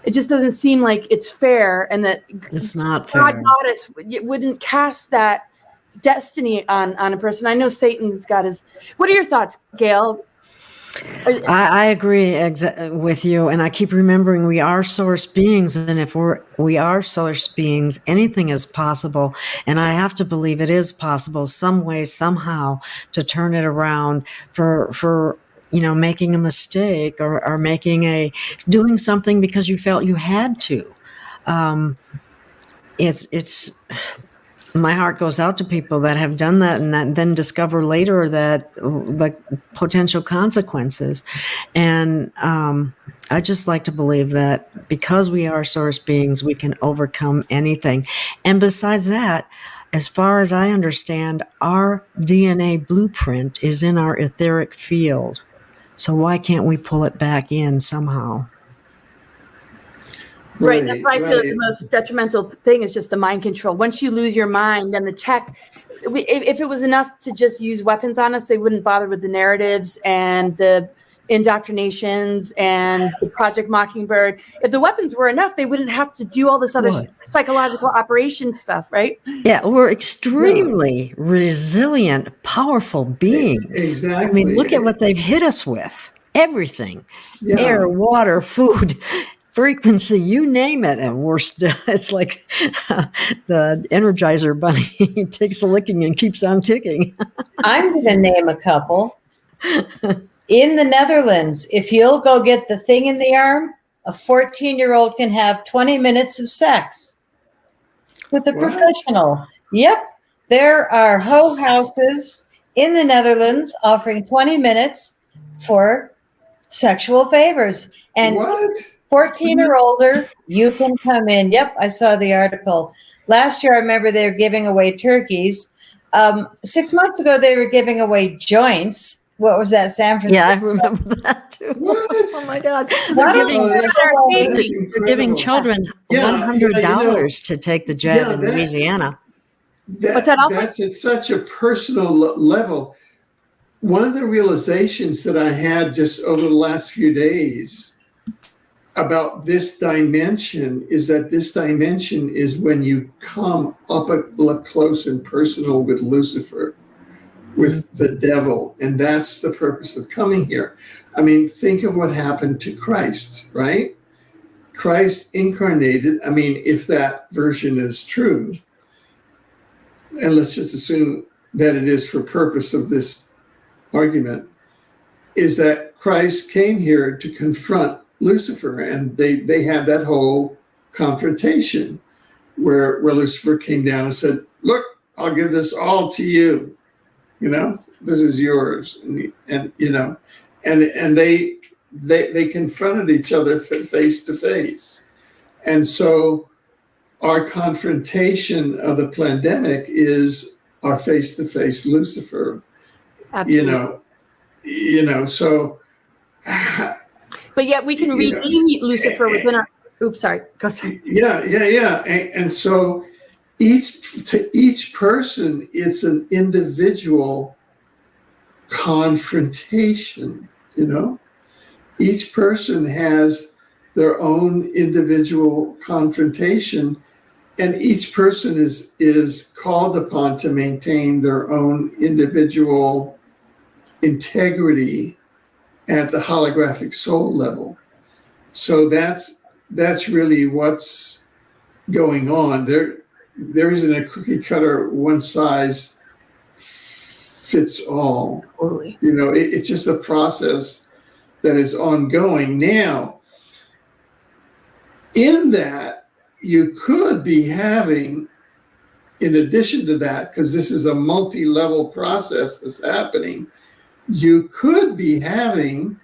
it just doesn't seem like it's fair, and that it's not fair. God Goddess wouldn't cast that destiny on a person. I know Satan's got his. What are your thoughts, Gail? I agree with you, and I keep remembering we are source beings, and if we are source beings, anything is possible. And I have to believe it is possible some way, somehow, to turn it around for making a mistake or doing something because you felt you had to. It's my heart goes out to people that have done that and then discover later that the potential consequences. And I just like to believe that because we are source beings, we can overcome anything. And besides that, as far as I understand, our DNA blueprint is in our etheric field. So why can't we pull it back in somehow? Right. That's why I feel the most detrimental thing is just the mind control. Once you lose your mind, then the tech, if it was enough to just use weapons on us, they wouldn't bother with the narratives and the indoctrinations and the Project Mockingbird. If the weapons were enough, they wouldn't have to do all this other psychological operation stuff, right? Yeah, we're extremely resilient, powerful beings. Exactly. I mean, look at what they've hit us with. Everything. Yeah. Air, water, food, frequency, you name it. And we're still, it's like the Energizer Bunny. He takes a licking and keeps on ticking. I'm going to name a couple. In the Netherlands, if you'll go get the thing in the arm, a 14-year-old can have 20 minutes of sex with a professional. Yep. There are hoe houses in the Netherlands offering 20 minutes for sexual favors. And 14 or older, you can come in. Yep, I saw the article. Last year, I remember they were giving away turkeys. 6 months ago, they were giving away joints. What was that, San Francisco? Yeah, I remember that. too. What? Oh my God! Why They're don't giving we Oh, put our that's baby- they're giving incredible. children Yeah, $100 to take the jab yeah, in that- Louisiana. What's that, Alfred? That's at such a personal level. One of the realizations that I had just over the last few days about this dimension is that this dimension is when you come up close and personal with Lucifer, with the devil. And that's the purpose of coming here. I mean, think of what happened to Christ, right? Christ incarnated. I mean, if that version is true, and let's just assume that it is for purpose of this argument, is that Christ came here to confront Lucifer, and they had that whole confrontation where Lucifer came down and said, look, I'll give this all to you, this is yours, and they confronted each other face to face. And so our confrontation of the pandemic is our face-to-face Lucifer. Absolutely. So. But yet we can redeem Lucifer within our. Oops, sorry. Go sorry. Yeah. And so each person, it's an individual confrontation. Each person has their own individual confrontation. And each person is called upon to maintain their own individual integrity at the holographic soul level. So that's really what's going on. There isn't a cookie cutter, one size fits all. Totally. It's just a process that is ongoing. Now, in that, you could be having, in addition to that, because this is a multi-level process that's happening, you could be having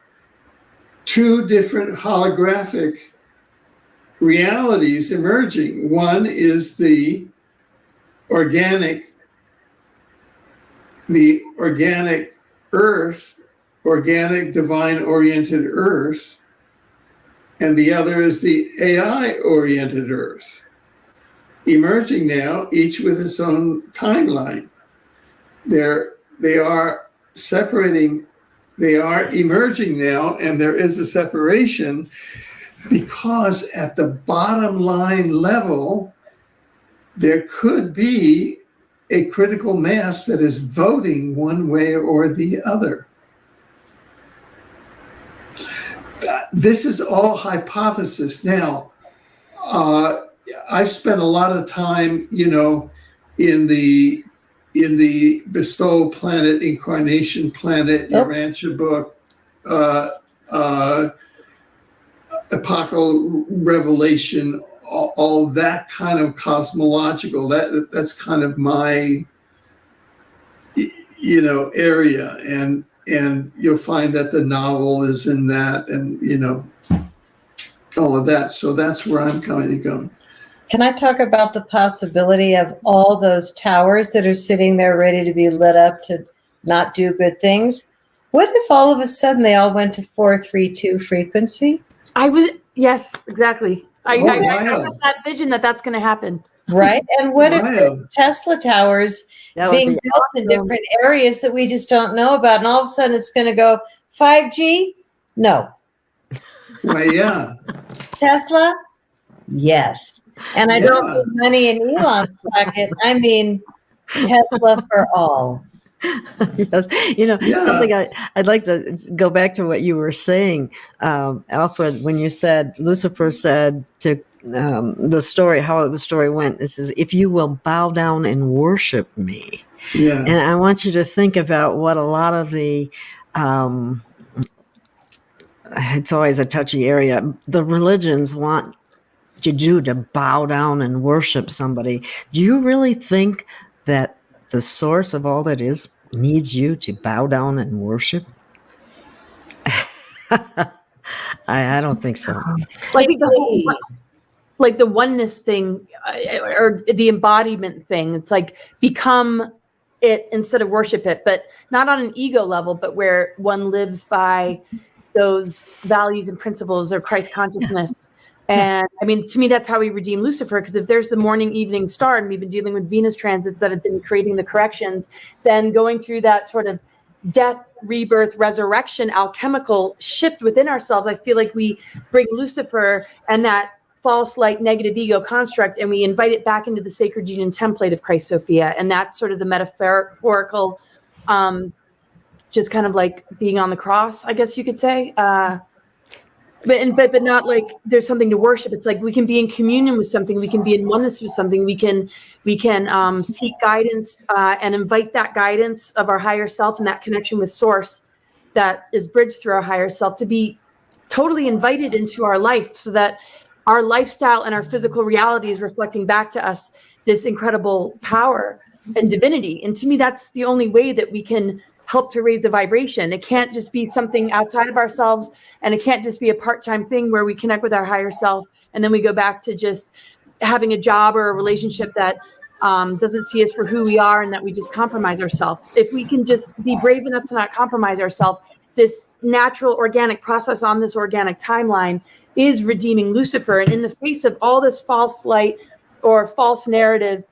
two different holographic realities emerging. One is the organic earth, organic divine-oriented earth, and the other is the AI-oriented earth, emerging now, each with its own timeline. They are separating, they are emerging now, and there is a separation because at the bottom line level, there could be a critical mass that is voting one way or the other. This is all hypothesis. Now, I've spent a lot of time, in the Bestow Planet, Incarnation Planet, Urantia book, Apocalypse, Revelation, all that kind of cosmological. That's kind of my, area, and you'll find that the novel is in that, and all of that. So that's where I'm coming to go. Can I talk about the possibility of all those towers that are sitting there ready to be lit up to not do good things? What if all of a sudden they all went to 432 frequency? Yes, exactly. I have that vision that's going to happen. Right. And what if there's Tesla towers being built in different areas that we just don't know about? And all of a sudden it's going to go 5G? No. Well, yeah. Tesla? Yes. And I don't put money in Elon's pocket. I mean, Tesla for all. Yes. Something I'd like to go back to what you were saying, Alfred, when you said, Lucifer said to the story, how the story went, this is, if you will bow down and worship me. Yeah. And I want you to think about what a lot of the, it's always a touchy area, the religions want to do, to bow down and worship somebody. Do you really think that the source of all that is needs you to bow down and worship? I don't think so. Like the oneness thing, or the embodiment thing. It's like become it instead of worship it, but not on an ego level, but where one lives by those values and principles or Christ consciousness. And I mean, to me, that's how we redeem Lucifer, because if there's the morning, evening star, and we've been dealing with Venus transits that have been creating the corrections, then going through that sort of death, rebirth, resurrection, alchemical shift within ourselves, I feel like we bring Lucifer and that false light negative ego construct, and we invite it back into the sacred union template of Christ Sophia. And that's sort of the metaphorical, just kind of like being on the cross, I guess you could say. But not like there's something to worship. It's like we can be in communion with something. We can be in oneness with something. We can seek guidance and invite that guidance of our higher self and that connection with source that is bridged through our higher self to be totally invited into our life, so that our lifestyle and our physical reality is reflecting back to us this incredible power and divinity. And to me, that's the only way that we can help to raise the vibration. It can't just be something outside of ourselves, and it can't just be a part-time thing where we connect with our higher self and then we go back to just having a job or a relationship that doesn't see us for who we are, and that we just compromise ourselves. If we can just be brave enough to not compromise ourselves, this natural organic process on this organic timeline is redeeming Lucifer. And in the face of all this false light or false narrative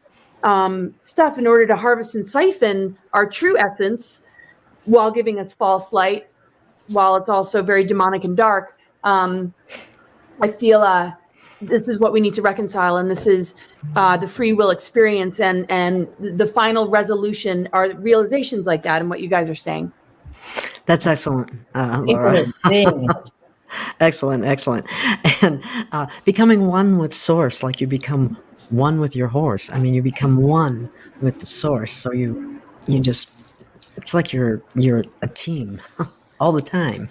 stuff, in order to harvest and siphon our true essence, while giving us false light, while it's also very demonic and dark, I feel this is what we need to reconcile. And this is the free will experience and the final resolution are realizations like that, and what you guys are saying. That's excellent, Laura. Excellent. And becoming one with source, like you become one with your horse. I mean, you become one with the source. So you just, it's like you're a team all the time.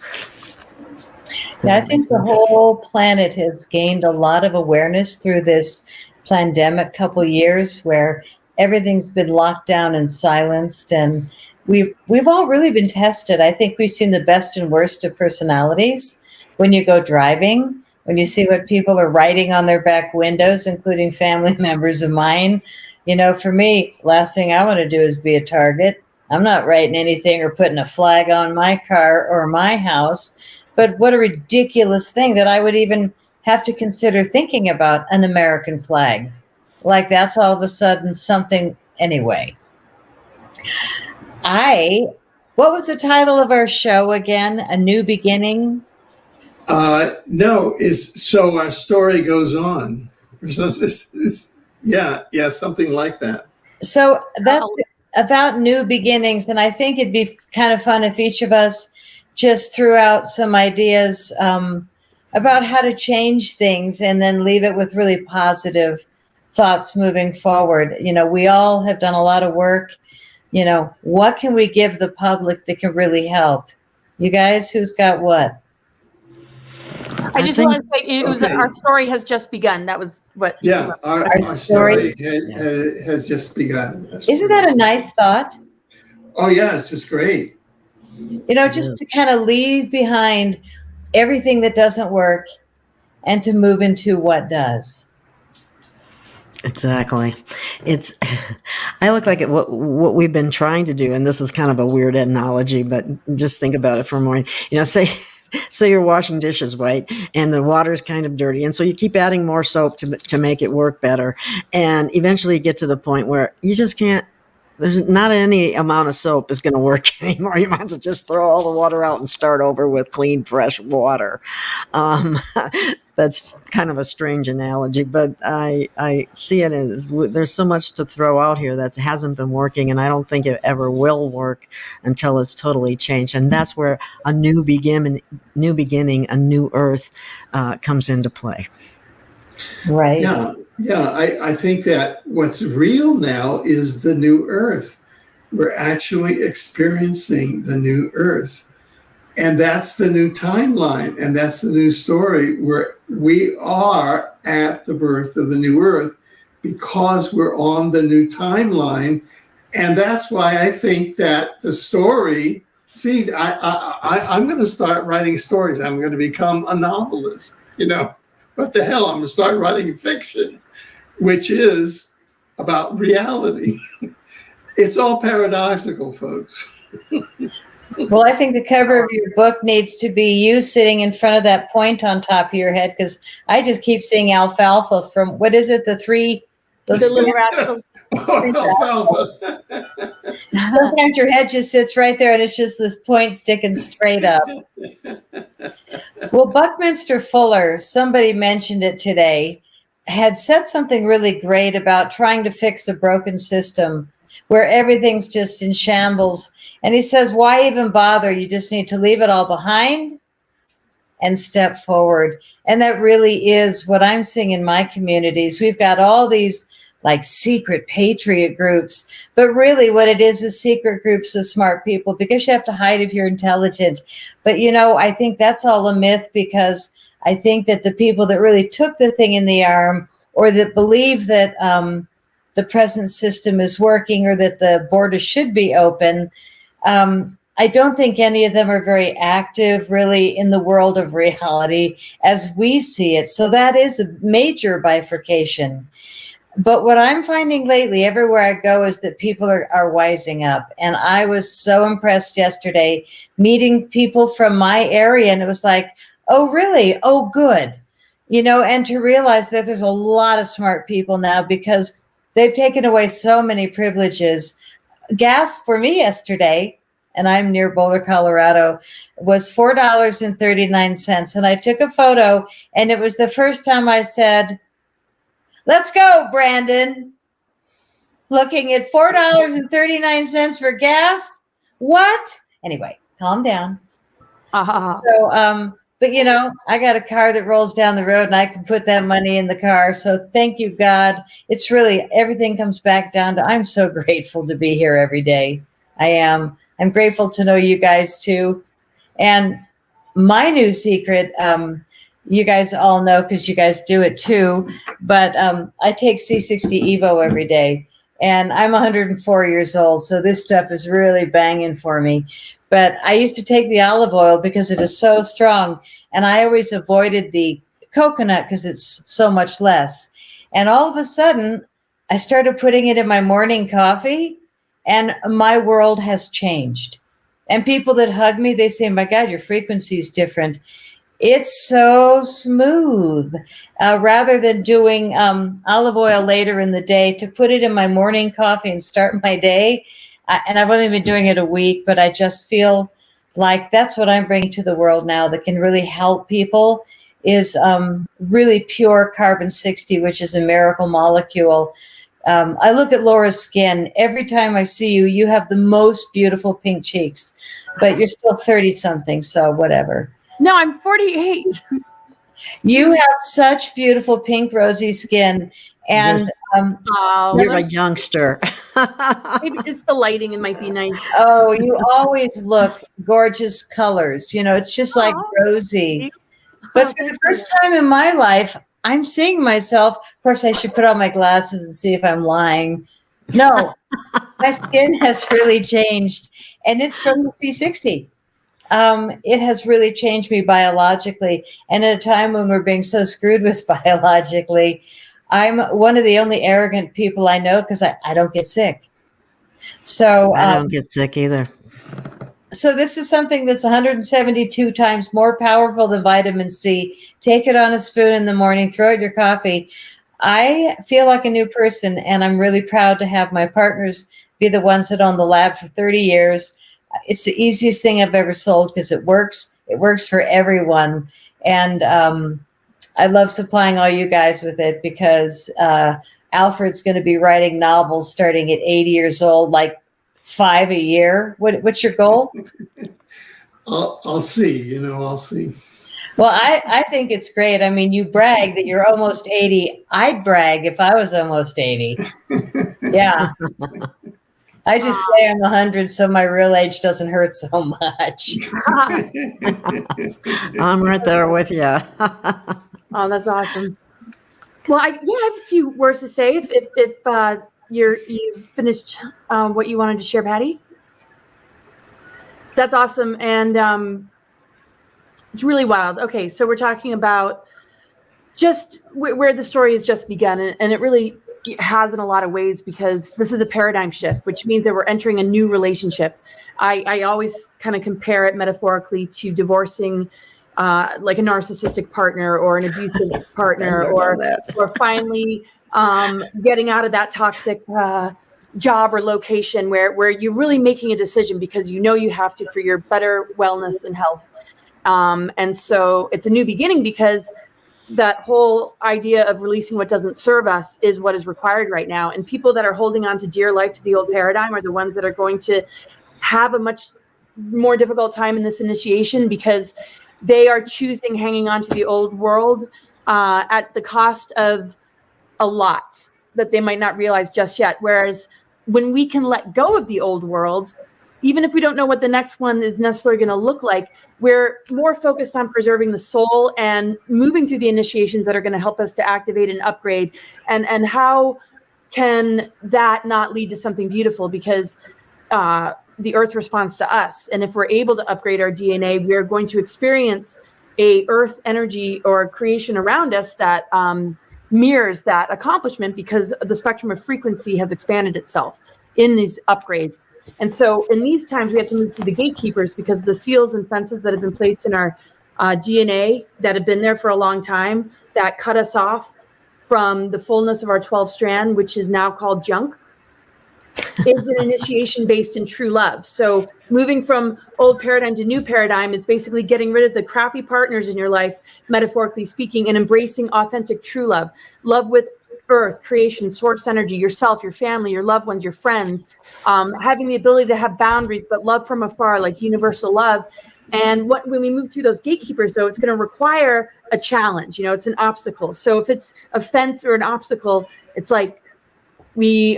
Yeah, I think the whole planet has gained a lot of awareness through this pandemic couple years, where everything's been locked down and silenced, and we've all really been tested. I think we've seen the best and worst of personalities. When you go driving, when you see what people are writing on their back windows, including family members of mine, for me, last thing I want to do is be a target. I'm not writing anything or putting a flag on my car or my house. But what a ridiculous thing that I would even have to consider thinking about an American flag. Like that's all of a sudden something anyway. What was the title of our show again? A New Beginning? No, is So Our Story Goes On. Yeah, something like that. So that's about new beginnings. And I think it'd be kind of fun if each of us just threw out some ideas about how to change things, and then leave it with really positive thoughts moving forward. We all have done a lot of work. What can we give the public that can really help? You guys, who's got what? I just want to say our story has just begun. That was what. Yeah, our story has just begun. Isn't that a nice thought? Oh, yeah, it's just great. Just to kind of leave behind everything that doesn't work and to move into what does. Exactly. I look like what we've been trying to do, and this is kind of a weird analogy, but just think about it for a moment. Say you're washing dishes, right? And the water is kind of dirty. And so you keep adding more soap to make it work better. And eventually you get to the point where you just can't, there's not any amount of soap is going to work anymore. You might as well just throw all the water out and start over with clean, fresh water. That's kind of a strange analogy, but I see it as there's so much to throw out here that hasn't been working, and I don't think it ever will work until it's totally changed. And that's where a new beginning, a new earth comes into play. Right. Yeah. I think that what's real now is the new earth. We're actually experiencing the new earth. And that's the new timeline. And that's the new story, where we are at the birth of the new earth because we're on the new timeline. And that's why I think that the story, I'm going to start writing stories. I'm going to become a novelist. What the hell? I'm going to start writing fiction, which is about reality. It's all paradoxical, folks. Well, I think the cover of your book needs to be you sitting in front of that point on top of your head, because I just keep seeing alfalfa from, what is it, those The little rascals. Alfalfa. Sometimes your head just sits right there and it's just this point sticking straight up. Well, Buckminster Fuller, somebody mentioned it today, had said something really great about trying to fix a broken system where everything's just in shambles. And he says, why even bother? You just need to leave it all behind and step forward. And that really is what I'm seeing in my communities. We've got all these like secret patriot groups, but really what it is secret groups of smart people, because you have to hide if you're intelligent. But, I think that's all a myth, because I think that the people that really took the thing in the arm, or that believe that the present system is working, or that the border should be open, I don't think any of them are very active really in the world of reality as we see it. So that is a major bifurcation. But what I'm finding lately, everywhere I go, is that people are wising up. And I was so impressed yesterday meeting people from my area. And it was like, oh, really? Oh, good. And to realize that there's a lot of smart people now, because they've taken away so many privileges. Gas for me yesterday, and I'm near Boulder, Colorado, was $4.39. And I took a photo, and it was the first time I said, let's go, Brandon. Looking at $4.39 for gas. What? Anyway, calm down. So, but I got a car that rolls down the road and I can put that money in the car. So thank you, God. It's really, everything comes back down to, I'm so grateful to be here every day. I am. I'm grateful to know you guys too. And my new secret, you guys all know because you guys do it too, but I take C60 Evo every day, and I'm 104 years old, so this stuff is really banging for me. But I used to take the olive oil because it is so strong, and I always avoided the coconut because it's so much less. And all of a sudden, I started putting it in my morning coffee, and my world has changed. And people that hug me, they say, my God, your frequency is different. It's so smooth. Rather than doing olive oil later in the day, to put it in my morning coffee and start my day. And I've only been doing it a week, but I just feel like that's what I'm bringing to the world now that can really help people, is really pure carbon-60, which is a miracle molecule. I look at Laura's skin. Every time I see you, you have the most beautiful pink cheeks, but you're still 30-something, so whatever. No, I'm 48. You have such beautiful pink rosy skin, and you're a youngster. Maybe it's the lighting. It might be nice. Oh, you always look gorgeous colors. It's just like rosy. But for the first time in my life, I'm seeing myself. Of course, I should put on my glasses and see if I'm lying. No, my skin has really changed, and it's from the C60. It has really changed me biologically. And at a time when we're being so screwed with biologically, I'm one of the only arrogant people I know, because I don't get sick. So I don't get sick either. So this is something that's 172 times more powerful than vitamin C. Take it on a spoon in the morning, throw it in your coffee. I feel like a new person, and I'm really proud to have my partners be the ones that own the lab for 30 years. It's the easiest thing I've ever sold because it works. It works for everyone. And I love supplying all you guys with it, because Alfred's going to be writing novels starting at 80 years old, like 5 a year. What's your goal? I'll see. I'll see. Well, I think it's great. I mean, you brag that you're almost 80. I'd brag if I was almost 80. Yeah. I just say I'm 100, so my real age doesn't hurt so much. I'm right there with you. Oh, that's awesome. Well, I have a few words to say if you've finished what you wanted to share, Patty. That's awesome, and it's really wild. Okay, so we're talking about just where the story has just begun, and it really has in a lot of ways, because this is a paradigm shift, which means that we're entering a new relationship. I always kind of compare it metaphorically to divorcing like a narcissistic partner or an abusive partner, or finally getting out of that toxic job or location where you're really making a decision because you know you have to for your better wellness and health. And so it's a new beginning, because that whole idea of releasing what doesn't serve us is what is required right now. And people that are holding on to dear life to the old paradigm are the ones that are going to have a much more difficult time in this initiation, because they are choosing hanging on to the old world at the cost of a lot that they might not realize just yet. Whereas when we can let go of the old world, even if we don't know what the next one is necessarily going to look like, we're more focused on preserving the soul and moving through the initiations that are going to help us to activate and upgrade. And how can that not lead to something beautiful? Because the earth responds to us. And if we're able to upgrade our DNA, we're going to experience a earth energy or creation around us that mirrors that accomplishment, because the spectrum of frequency has expanded itself in these upgrades. And so in these times, we have to move through the gatekeepers, because the seals and fences that have been placed in our DNA that have been there for a long time, that cut us off from the fullness of our 12 strand, which is now called junk, is an initiation based in true love. So moving from old paradigm to new paradigm is basically getting rid of the crappy partners in your life, metaphorically speaking, and embracing authentic true love. Love with earth, creation, source energy, yourself, your family, your loved ones, your friends, having the ability to have boundaries, but love from afar, like universal love. And when we move through those gatekeepers, though, it's going to require a challenge. It's an obstacle. So if it's a fence or an obstacle, it's like we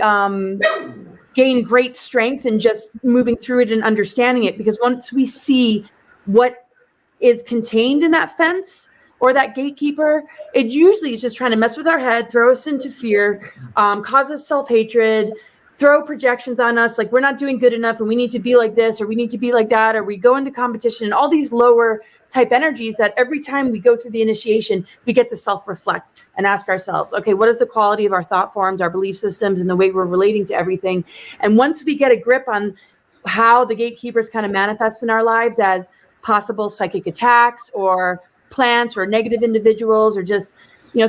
gain great strength in just moving through it and understanding it, because once we see what is contained in that fence or that gatekeeper, it usually is just trying to mess with our head, throw us into fear, cause us self-hatred, throw projections on us like we're not doing good enough and we need to be like this or we need to be like that, or we go into competition, and all these lower type energies that every time we go through the initiation, we get to self-reflect and ask ourselves, okay, what is the quality of our thought forms, our belief systems, and the way we're relating to everything? And once we get a grip on how the gatekeepers kind of manifest in our lives as possible psychic attacks or plants or negative individuals or just,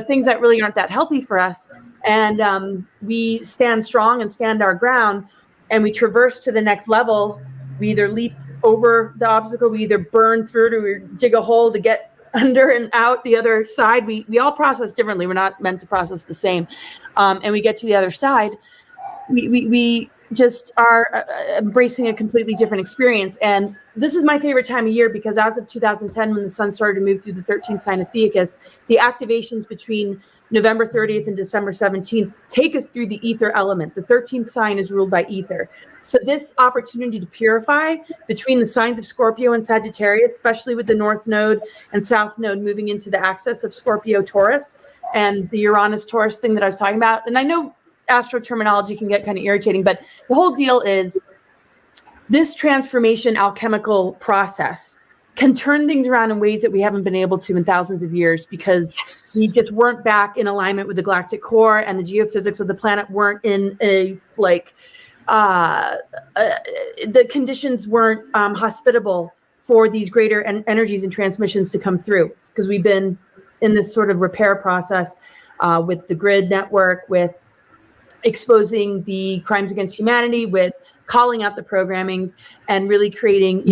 things that really aren't that healthy for us, and we stand strong and stand our ground, and we traverse to the next level, we either leap over the obstacle, we either burn through it, or we dig a hole to get under and out the other side. We all process differently. We're not meant to process the same. And we get to the other side. We just are embracing a completely different experience. And this is my favorite time of year, because as of 2010, when the sun started to move through the 13th sign of Theicus, the activations between November 30th and December 17th take us through the ether element. The 13th sign is ruled by ether. So this opportunity to purify between the signs of Scorpio and Sagittarius, especially with the North Node and South Node moving into the axis of Scorpio Taurus and the Uranus Taurus thing that I was talking about. And I know astro terminology can get kind of irritating, but the whole deal is this transformation alchemical process can turn things around in ways that we haven't been able to in thousands of years, because we just weren't back in alignment with the galactic core, and the geophysics of the planet weren't in the conditions weren't hospitable for these greater energies and transmissions to come through, because we've been in this sort of repair process with the grid network, with exposing the crimes against humanity, with calling out the programmings, and really creating,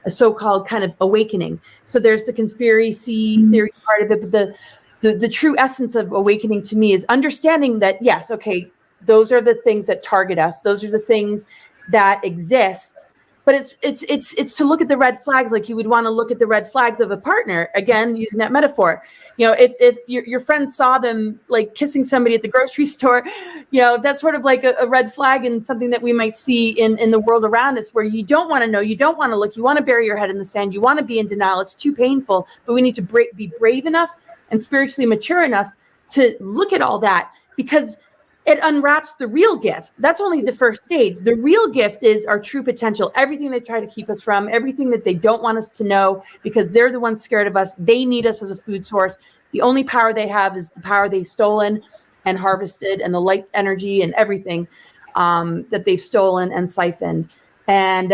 a so-called kind of awakening. So there's the conspiracy theory part of it, but the true essence of awakening to me is understanding that, yes, okay, those are the things that target us. Those are the things that exist. But it's to look at the red flags like you would want to look at the red flags of a partner. Again, using that metaphor, if your friend saw them like kissing somebody at the grocery store, that's sort of like a red flag, and something that we might see in the world around us, where you don't want to know, you don't want to look, you want to bury your head in the sand, you want to be in denial. It's too painful, but we need to be brave enough and spiritually mature enough to look at all that, because it unwraps the real gift. That's only the first stage. The real gift is our true potential. Everything they try to keep us from, everything that they don't want us to know, because they're the ones scared of us. They need us as a food source. The only power they have is the power they've stolen and harvested, and the light energy and everything that they've stolen and siphoned. And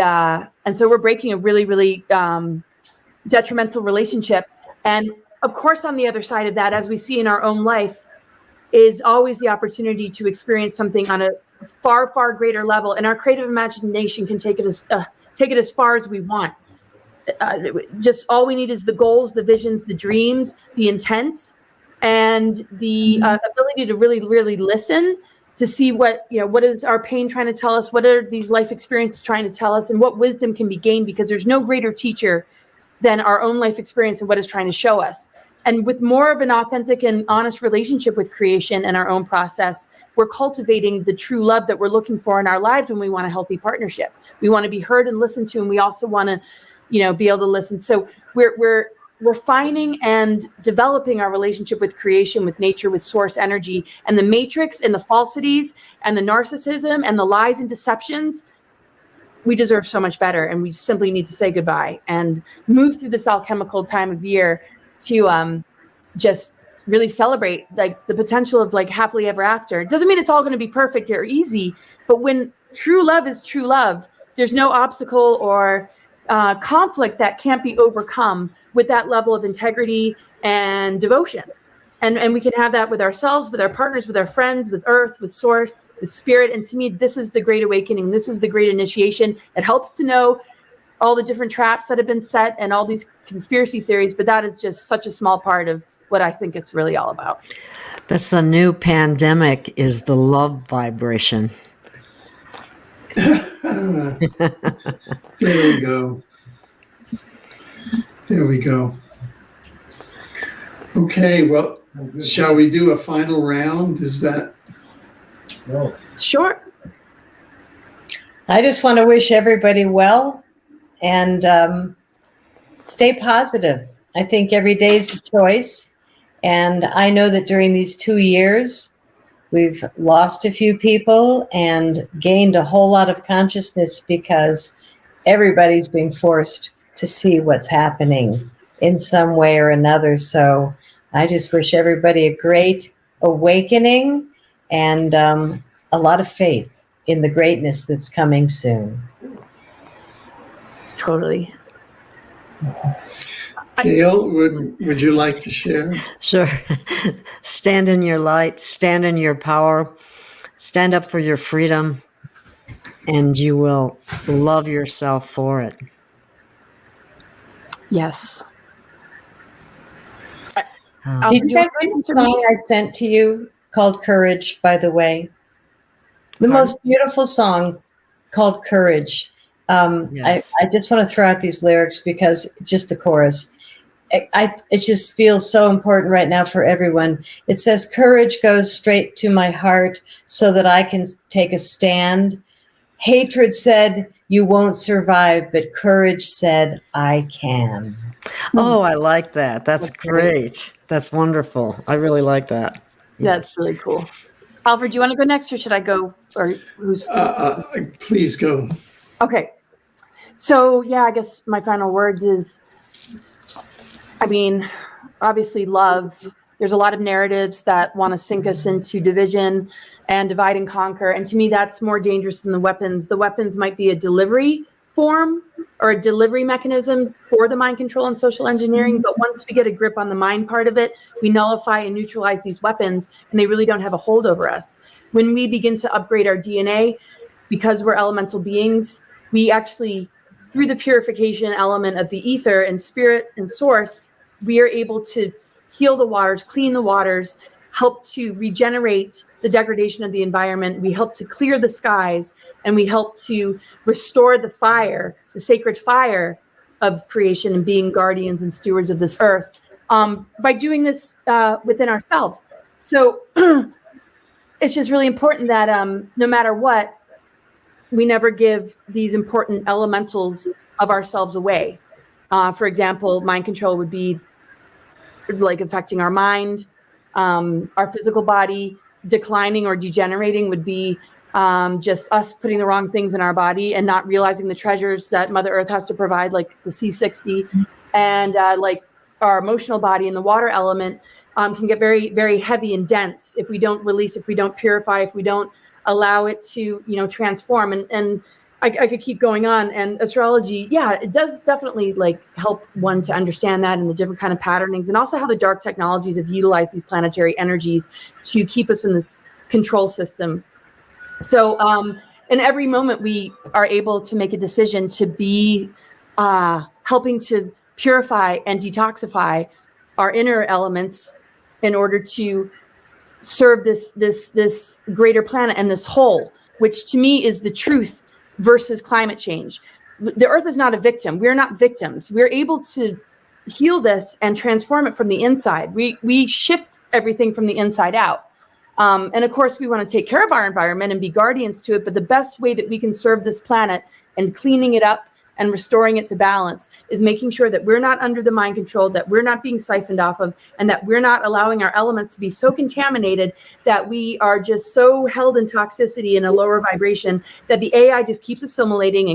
so we're breaking a really, really detrimental relationship. And of course, on the other side of that, as we see in our own life, is always the opportunity to experience something on a far, far greater level. And our creative imagination can take it as far as we want. Just all we need is the goals, the visions, the dreams, the intents, and the ability to really, really listen to see what is our pain trying to tell us, what are these life experiences trying to tell us, and what wisdom can be gained, because there's no greater teacher than our own life experience and what it's trying to show us. And with more of an authentic and honest relationship with creation and our own process, we're cultivating the true love that we're looking for in our lives when we want a healthy partnership. We want to be heard and listened to, and we also want to, be able to listen. So we're refining and developing our relationship with creation, with nature, with source energy, and the matrix and the falsities and the narcissism and the lies and deceptions. We deserve so much better, and we simply need to say goodbye and move through this alchemical time of year to just really celebrate like the potential of like happily ever after. It doesn't mean it's all going to be perfect or easy, but when true love is true love, there's no obstacle or conflict that can't be overcome with that level of integrity and devotion. And we can have that with ourselves, with our partners, with our friends, with earth, with source, with spirit. And to me, this is the great awakening. This is the great initiation. It helps to know all the different traps that have been set and all these conspiracy theories, but that is just such a small part of what I think it's really all about. That's a new pandemic, is the love vibration. There we go. There we go. Okay, well, shall we do a final round? Is that? Sure. I just want to wish everybody well and stay positive. I think every day is a choice. And I know that during these 2 years, we've lost a few people and gained a whole lot of consciousness because everybody's being forced to see what's happening in some way or another. So I just wish everybody a great awakening and a lot of faith in the greatness that's coming soon. Totally. Gail, would you like to share? Sure. Stand in your light, stand in your power, stand up for your freedom, and you will love yourself for it. Yes. Did you guys get the song I sent to you called Courage, by the way? The most beautiful song called Courage. Yes. I just want to throw out these lyrics because just the chorus. It just feels so important right now for everyone. It says, courage goes straight to my heart so that I can take a stand. Hatred said, you won't survive, but courage said, I can. Oh, I like that. That's great. That's wonderful. I really like that. That's really cool. Alfred, do you want to go next or should I go? Or who's? Please go. Okay. So, yeah, I guess my final words is, I mean, obviously love. There's a lot of narratives that want to sink us into division and divide and conquer. And to me, that's more dangerous than the weapons. The weapons might be a delivery form or a delivery mechanism for the mind control and social engineering. But once we get a grip on the mind part of it, we nullify and neutralize these weapons, and they really don't have a hold over us. When we begin to upgrade our DNA, because we're elemental beings, we actually, through the purification element of the ether and spirit and source, we are able to heal the waters, clean the waters, help to regenerate the degradation of the environment. We help to clear the skies, and we help to restore the fire, the sacred fire of creation and being guardians and stewards of this earth by doing this within ourselves. So it's just really important that no matter what, we never give these important elementals of ourselves away. For example, mind control would be like affecting our mind. Our physical body declining or degenerating would be just us putting the wrong things in our body and not realizing the treasures that Mother Earth has to provide, like the C60, and like our emotional body and the water element can get very, very heavy and dense if we don't release, if we don't purify, if we don't allow it to, transform. And I could keep going on. And astrology, it does definitely like help one to understand that and the different kind of patternings, and also how the dark technologies have utilized these planetary energies to keep us in this control system. So in every moment, we are able to make a decision to be helping to purify and detoxify our inner elements in order to serve this greater planet and this whole, which to me is the truth versus climate change. The earth is not a victim. We're not victims. We're able to heal this and transform it from the inside. We shift everything from the inside out. And of course, we want to take care of our environment and be guardians to it. But the best way that we can serve this planet and cleaning it up and restoring it to balance is making sure that we're not under the mind control, that we're not being siphoned off of, and that we're not allowing our elements to be so contaminated that we are just so held in toxicity and a lower vibration that the AI just keeps assimilating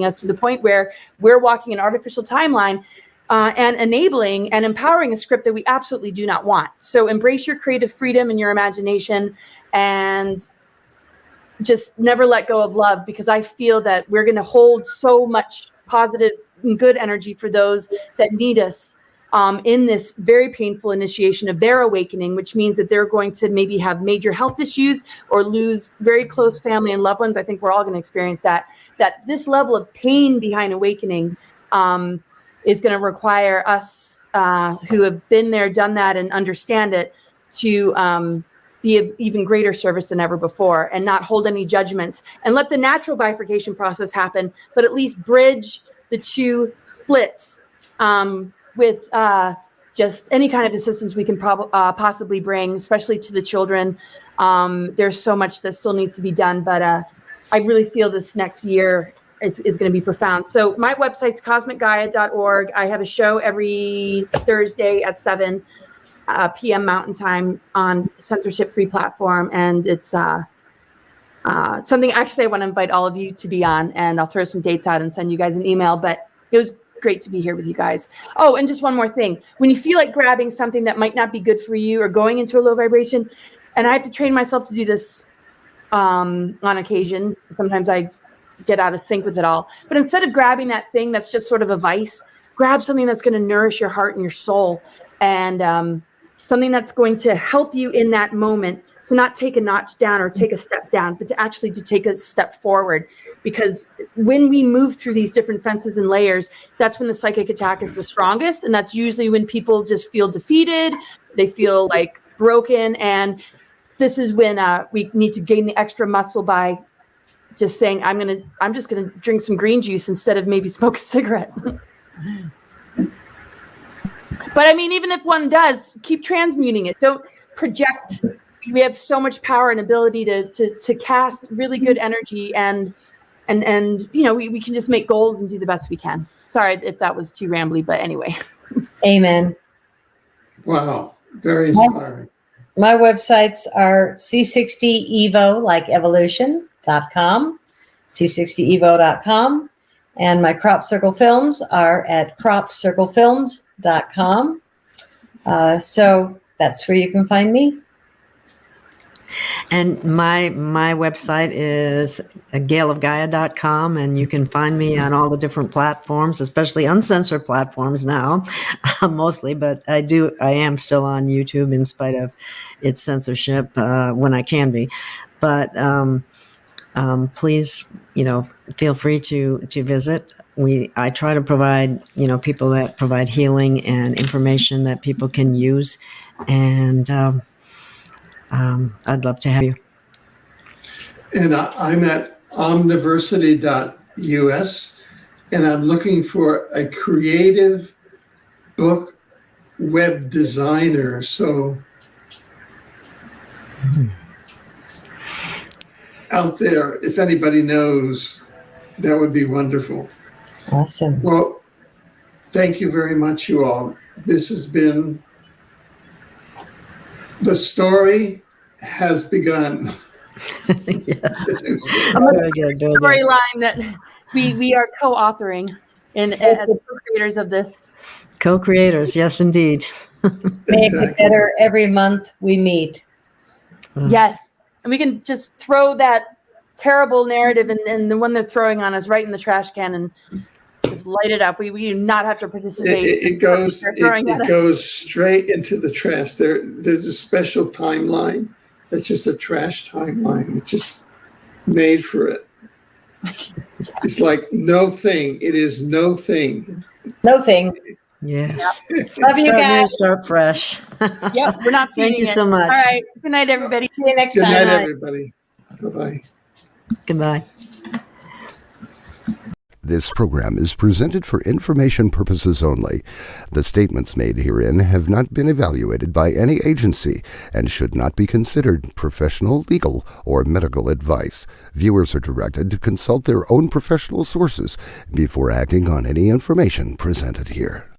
us to the point where we're walking an artificial timeline and enabling and empowering a script that we absolutely do not want. So embrace your creative freedom and your imagination, and just never let go of love, because I feel that we're going to hold so much positive and good energy for those that need us in this very painful initiation of their awakening, which means that they're going to maybe have major health issues or lose very close family and loved ones. I think we're all going to experience that this level of pain behind awakening is going to require us who have been there, done that, and understand it to be of even greater service than ever before, and not hold any judgments, and let the natural bifurcation process happen, but at least bridge the two splits with just any kind of assistance we can possibly bring, especially to the children. There's so much that still needs to be done, but I really feel this next year is going to be profound. So my website's cosmicgaia.org. I have a show every Thursday at 7 p.m. Mountain Time on censorship-free platform, and it's something actually I want to invite all of you to be on, and I'll throw some dates out and send you guys an email. But it was great to be here with you guys. Oh, and just one more thing: when you feel like grabbing something that might not be good for you or going into a low vibration, and I have to train myself to do this on occasion. Sometimes I get out of sync with it all. But instead of grabbing that thing that's just sort of a vice, grab something that's going to nourish your heart and your soul, and something that's going to help you in that moment to not take a notch down or take a step down, but to actually to take a step forward. Because when we move through these different fences and layers, that's when the psychic attack is the strongest. And that's usually when people just feel defeated. They feel like broken. And this is when we need to gain the extra muscle by just saying, I'm just gonna drink some green juice instead of maybe smoke a cigarette. But I mean, even if one does, keep transmuting it. Don't project. We have so much power and ability to cast really good energy, and we can just make goals and do the best we can. Sorry if that was too rambly, but anyway. Amen. Wow, very inspiring. My websites are C60evo, like evolution.com, C60evo.com, and my Crop Circle films are at cropcirclefilms.com. So that's where you can find me. And my website is gailofgaia.com, and you can find me on all the different platforms, especially uncensored platforms now, mostly, but I am still on YouTube in spite of its censorship when I can be. But please, feel free to visit. I try to provide, people that provide healing and information that people can use, and I'd love to have you. And I'm at omniversity.us, and I'm looking for a creative book web designer. So out there, if anybody knows, that would be wonderful. Awesome. Well, thank you very much, you all. This has been The Story Has Begun. Yes. Very good. Storyline that we are co-authoring and as co-creators of this. Co-creators, yes, indeed. Make it better every month we meet. Yes. And we can just throw that terrible narrative and the one they're throwing on us right in the trash can and just light it up. We do not have to participate. It goes straight into the trash. There's a special timeline. It's just a trash timeline. It's just made for it. It's like no thing. It is no thing. No thing. Yes. Love you Start new, guys. start fresh. Yep, we're not Thank you feeding it. so much. All right. Good night, everybody. See you next Good time. night, everybody. Bye-bye. Goodbye. This program is presented for information purposes only. The statements made herein have not been evaluated by any agency and should not be considered professional, legal, or medical advice. Viewers are directed to consult their own professional sources before acting on any information presented here.